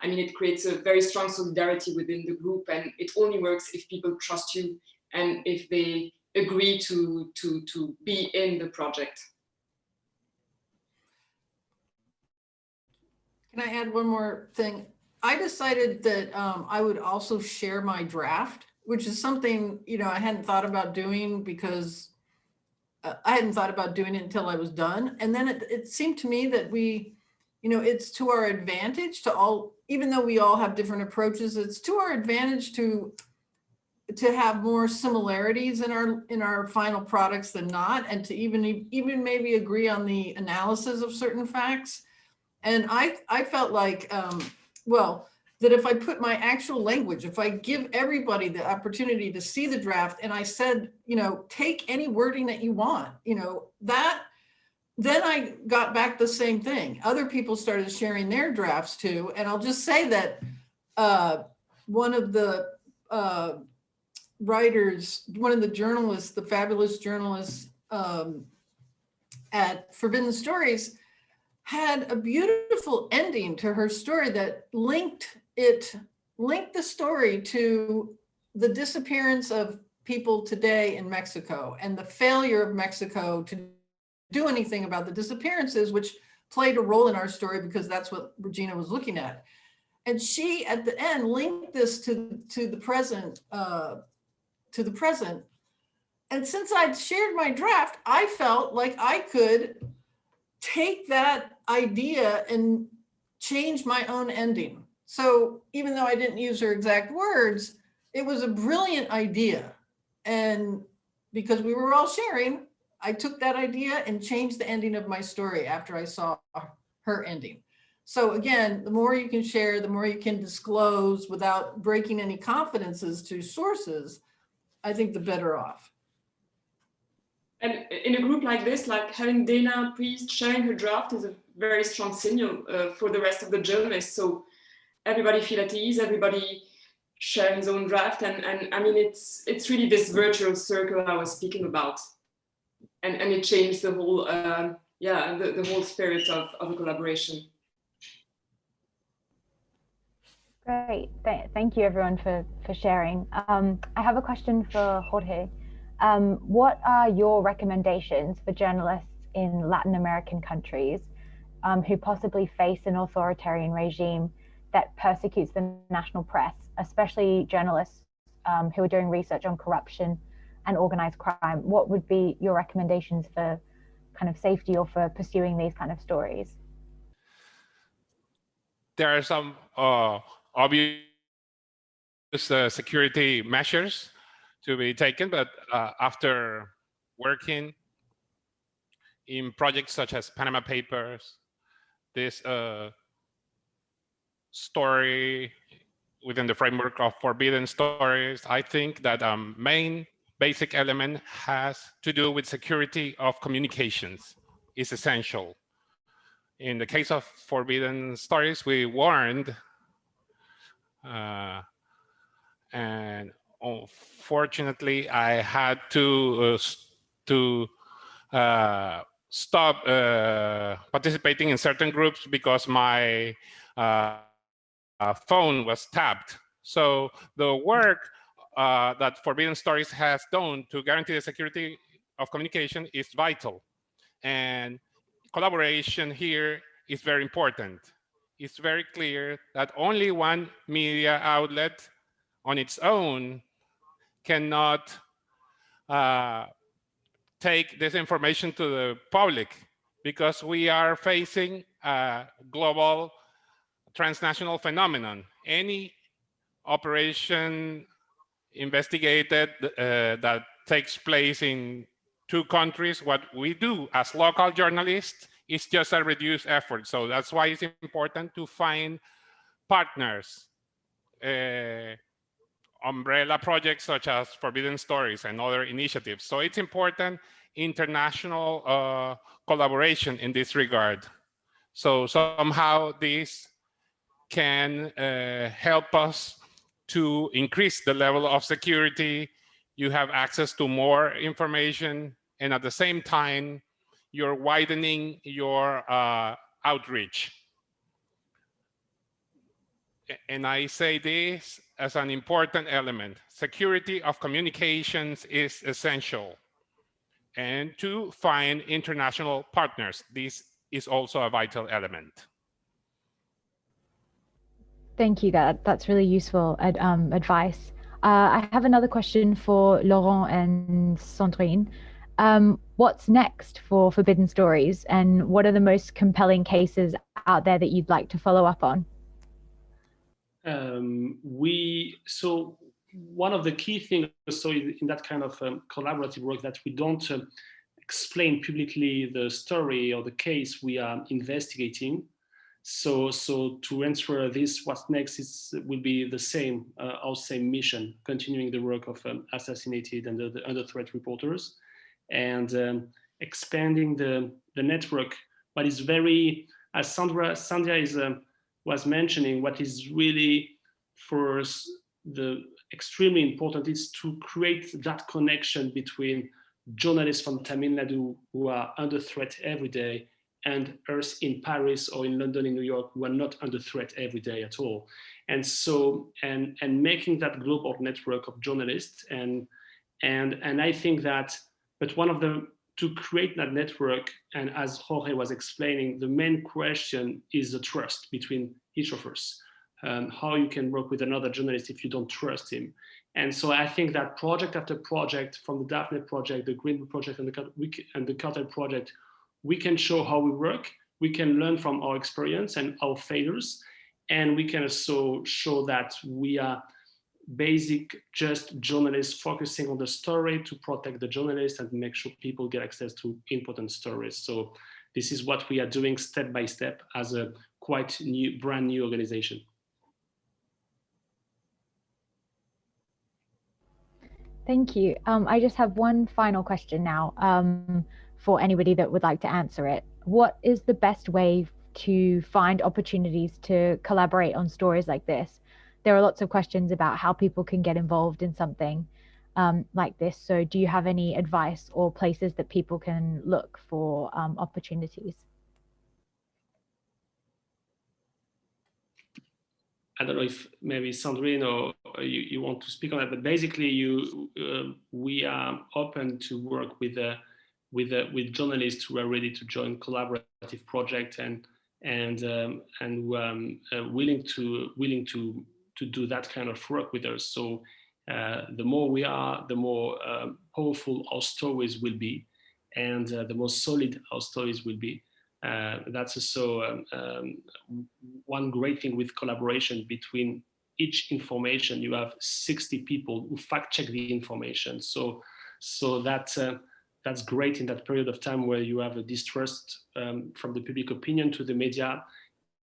it creates a very strong solidarity within the group, and it only works if people trust you and if they agree to be in the project. Can I add one more thing? I decided that I would also share my draft, which is something, I hadn't thought about doing because I hadn't thought about doing it until I was done. And then it seemed to me that it's to our advantage to all, even though we all have different approaches, it's to our advantage to have more similarities in our final products than not, and to even maybe agree on the analysis of certain facts. And I felt like, that if I put my actual language, if I give everybody the opportunity to see the draft, and I said, take any wording that you want, then I got back the same thing. Other people started sharing their drafts too. And I'll just say that one of the writers, one of the journalists, the fabulous journalists at Forbidden Stories, had a beautiful ending to her story that linked the story to the disappearance of people today in Mexico and the failure of Mexico to do anything about the disappearances, which played a role in our story because that's what Regina was looking at. And she, at the end, linked this to the present. And since I'd shared my draft, I felt like I could take that idea and change my own ending. So even though I didn't use her exact words, it was a brilliant idea. And because we were all sharing, I took that idea and changed the ending of my story after I saw her ending. So again, the more you can share, the more you can disclose without breaking any confidences to sources, I think the better off. And in a group like this, like having Dana Priest sharing her draft is a very strong signal for the rest of the journalists. So everybody feel at ease, everybody share his own draft. And it's really this virtual circle I was speaking about. And it changed the whole, the whole spirit of a collaboration. Great, thank you everyone for sharing. I have a question for Jorge. What are your recommendations for journalists in Latin American countries who possibly face an authoritarian regime that persecutes the national press, especially journalists who are doing research on corruption and organized crime? What would be your recommendations for kind of safety or for pursuing these kind of stories? There are some obvious security measures to be taken, but after working in projects such as Panama Papers, this story within the framework of Forbidden Stories, I think that main basic element has to do with security of communications is essential. In the case of Forbidden Stories, we warned, and unfortunately, I had to stop participating in certain groups because my phone was tapped. So the work that Forbidden Stories has done to guarantee the security of communication is vital. And collaboration here is very important. It's very clear that only one media outlet on its own cannot take this information to the public, because we are facing a global transnational phenomenon. Any operation investigated that takes place in two countries, what we do as local journalists is just a reduced effort. So that's why it's important to find partners, umbrella projects such as Forbidden Stories and other initiatives. So it's important international collaboration in this regard. So somehow this can help us to increase the level of security you have access to more information, and at the same time, you're widening your outreach. And I say this as an important element. Security of communications is essential. And to find international partners, this is also a vital element. Thank you. That's really useful advice. I have another question for Laurent and Sandrine. What's next for Forbidden Stories, and what are the most compelling cases out there that you'd like to follow up on? So one of the key things in that kind of collaborative work that we don't explain publicly the story or the case we are investigating. So to answer this, what's next will be the same, our same mission, continuing the work of assassinated and the under threat reporters, and expanding the network. But it's very, as Sandhya was mentioning, what is really for us extremely important is to create that connection between journalists from Tamil Nadu who are under threat every day and us in Paris or in London, in New York, who are not under threat every day at all. And so, and making that global network of journalists, and I think that, but one of the, to create that network, and as Jorge was explaining, the main question is the trust between each of us. How you can work with another journalist if you don't trust him. And so I think that project after project, from the Daphne project, the Green Book project, and the Cartel project, we can show how we work, we can learn from our experience and our failures, and we can also show that we are just journalists focusing on the story to protect the journalists and make sure people get access to important stories. So this is what we are doing step by step as a quite brand new organization. Thank you. I just have one final question now for anybody that would like to answer it. What is the best way to find opportunities to collaborate on stories like this? There are lots of questions about how people can get involved in something like this. So do you have any advice or places that people can look for opportunities? I don't know if maybe Sandrine or you want to speak on that, but basically we are open to work with journalists who are ready to join collaborative project and willing to do that kind of work with us. So the more we are, the more powerful our stories will be, and the more solid our stories will be. That's also one great thing with collaboration. Between each information, you have 60 people who fact check the information. So that's great in that period of time where you have a distrust from the public opinion to the media.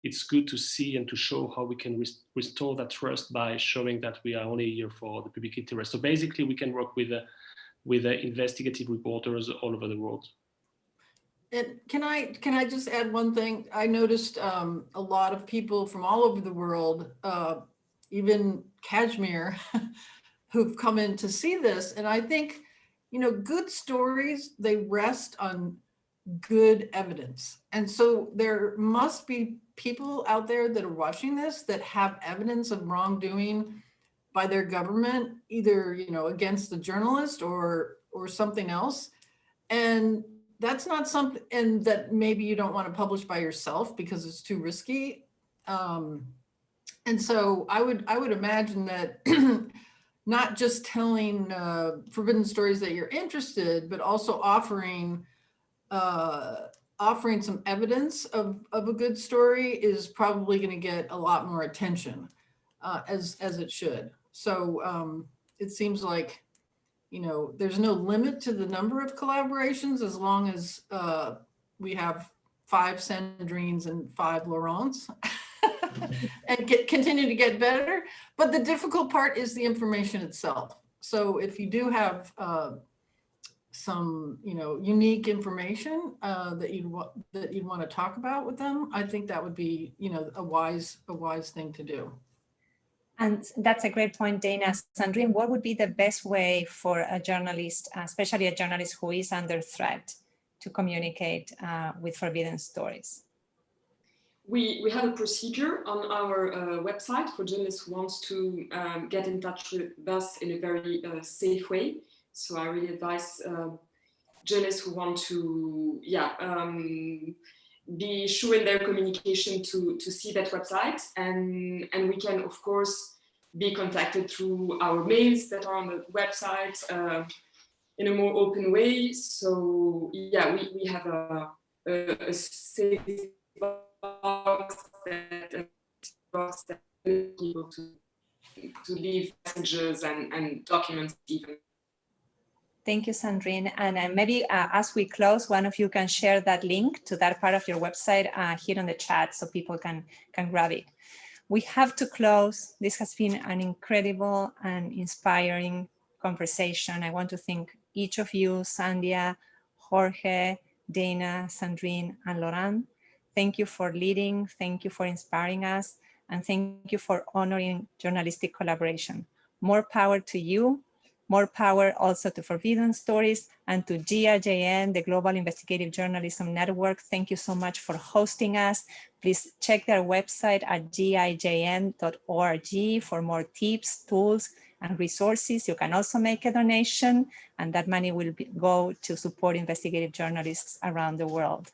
It's good to see and to show how we can restore that trust by showing that we are only here for the public interest. So basically, we can work with investigative reporters all over the world. And can I just add one thing? I noticed a lot of people from all over the world, even Kashmir, who've come in to see this. And I think, good stories, they rest on good evidence. And so there must be people out there that are watching this that have evidence of wrongdoing by their government, either, against the journalist or something else. And that's not something, and that maybe you don't want to publish by yourself because it's too risky. And so I would imagine that not just telling forbidden stories that you're interested, but also offering some evidence of a good story is probably going to get a lot more attention, as it should. So it seems like, there's no limit to the number of collaborations as long as we have 5 Sandrines and 5 Laurents and continue to get better. But the difficult part is the information itself. So if you do have some, unique information that you'd want to talk about with them, I think that would be, a wise thing to do. And that's a great point, Dana. Sandrine, what would be the best way for a journalist, especially a journalist who is under threat, to communicate with forbidden stories? We have a procedure on our website for journalists who wants to get in touch with us in a very safe way. So I really advise journalists who want to be sure in their communication to see that website, and we can of course be contacted through our mails that are on the website in a more open way. So yeah, we have a safe box that people to leave messages and documents even. Thank you, Sandrine. And maybe as we close, one of you can share that link to that part of your website here on the chat so people can grab it. We have to close. This has been an incredible and inspiring conversation. I want to thank each of you, Sandhya, Jorge, Dana, Sandrine, and Laurent. Thank you for leading. Thank you for inspiring us. And thank you for honoring journalistic collaboration. More power to you. More power also to Forbidden Stories and to GIJN, the Global Investigative Journalism Network. Thank you so much for hosting us. Please check their website at gijn.org for more tips, tools, and resources. You can also make a donation, and that money will go to support investigative journalists around the world.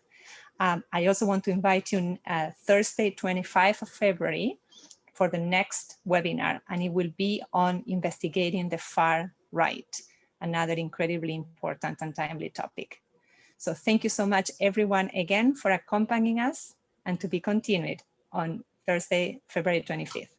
I also want to invite you Thursday, 25th of February, for the next webinar, and it will be on investigating the far right, another incredibly important and timely topic. So thank you so much, everyone, again for accompanying us, and to be continued on Thursday, February 25th.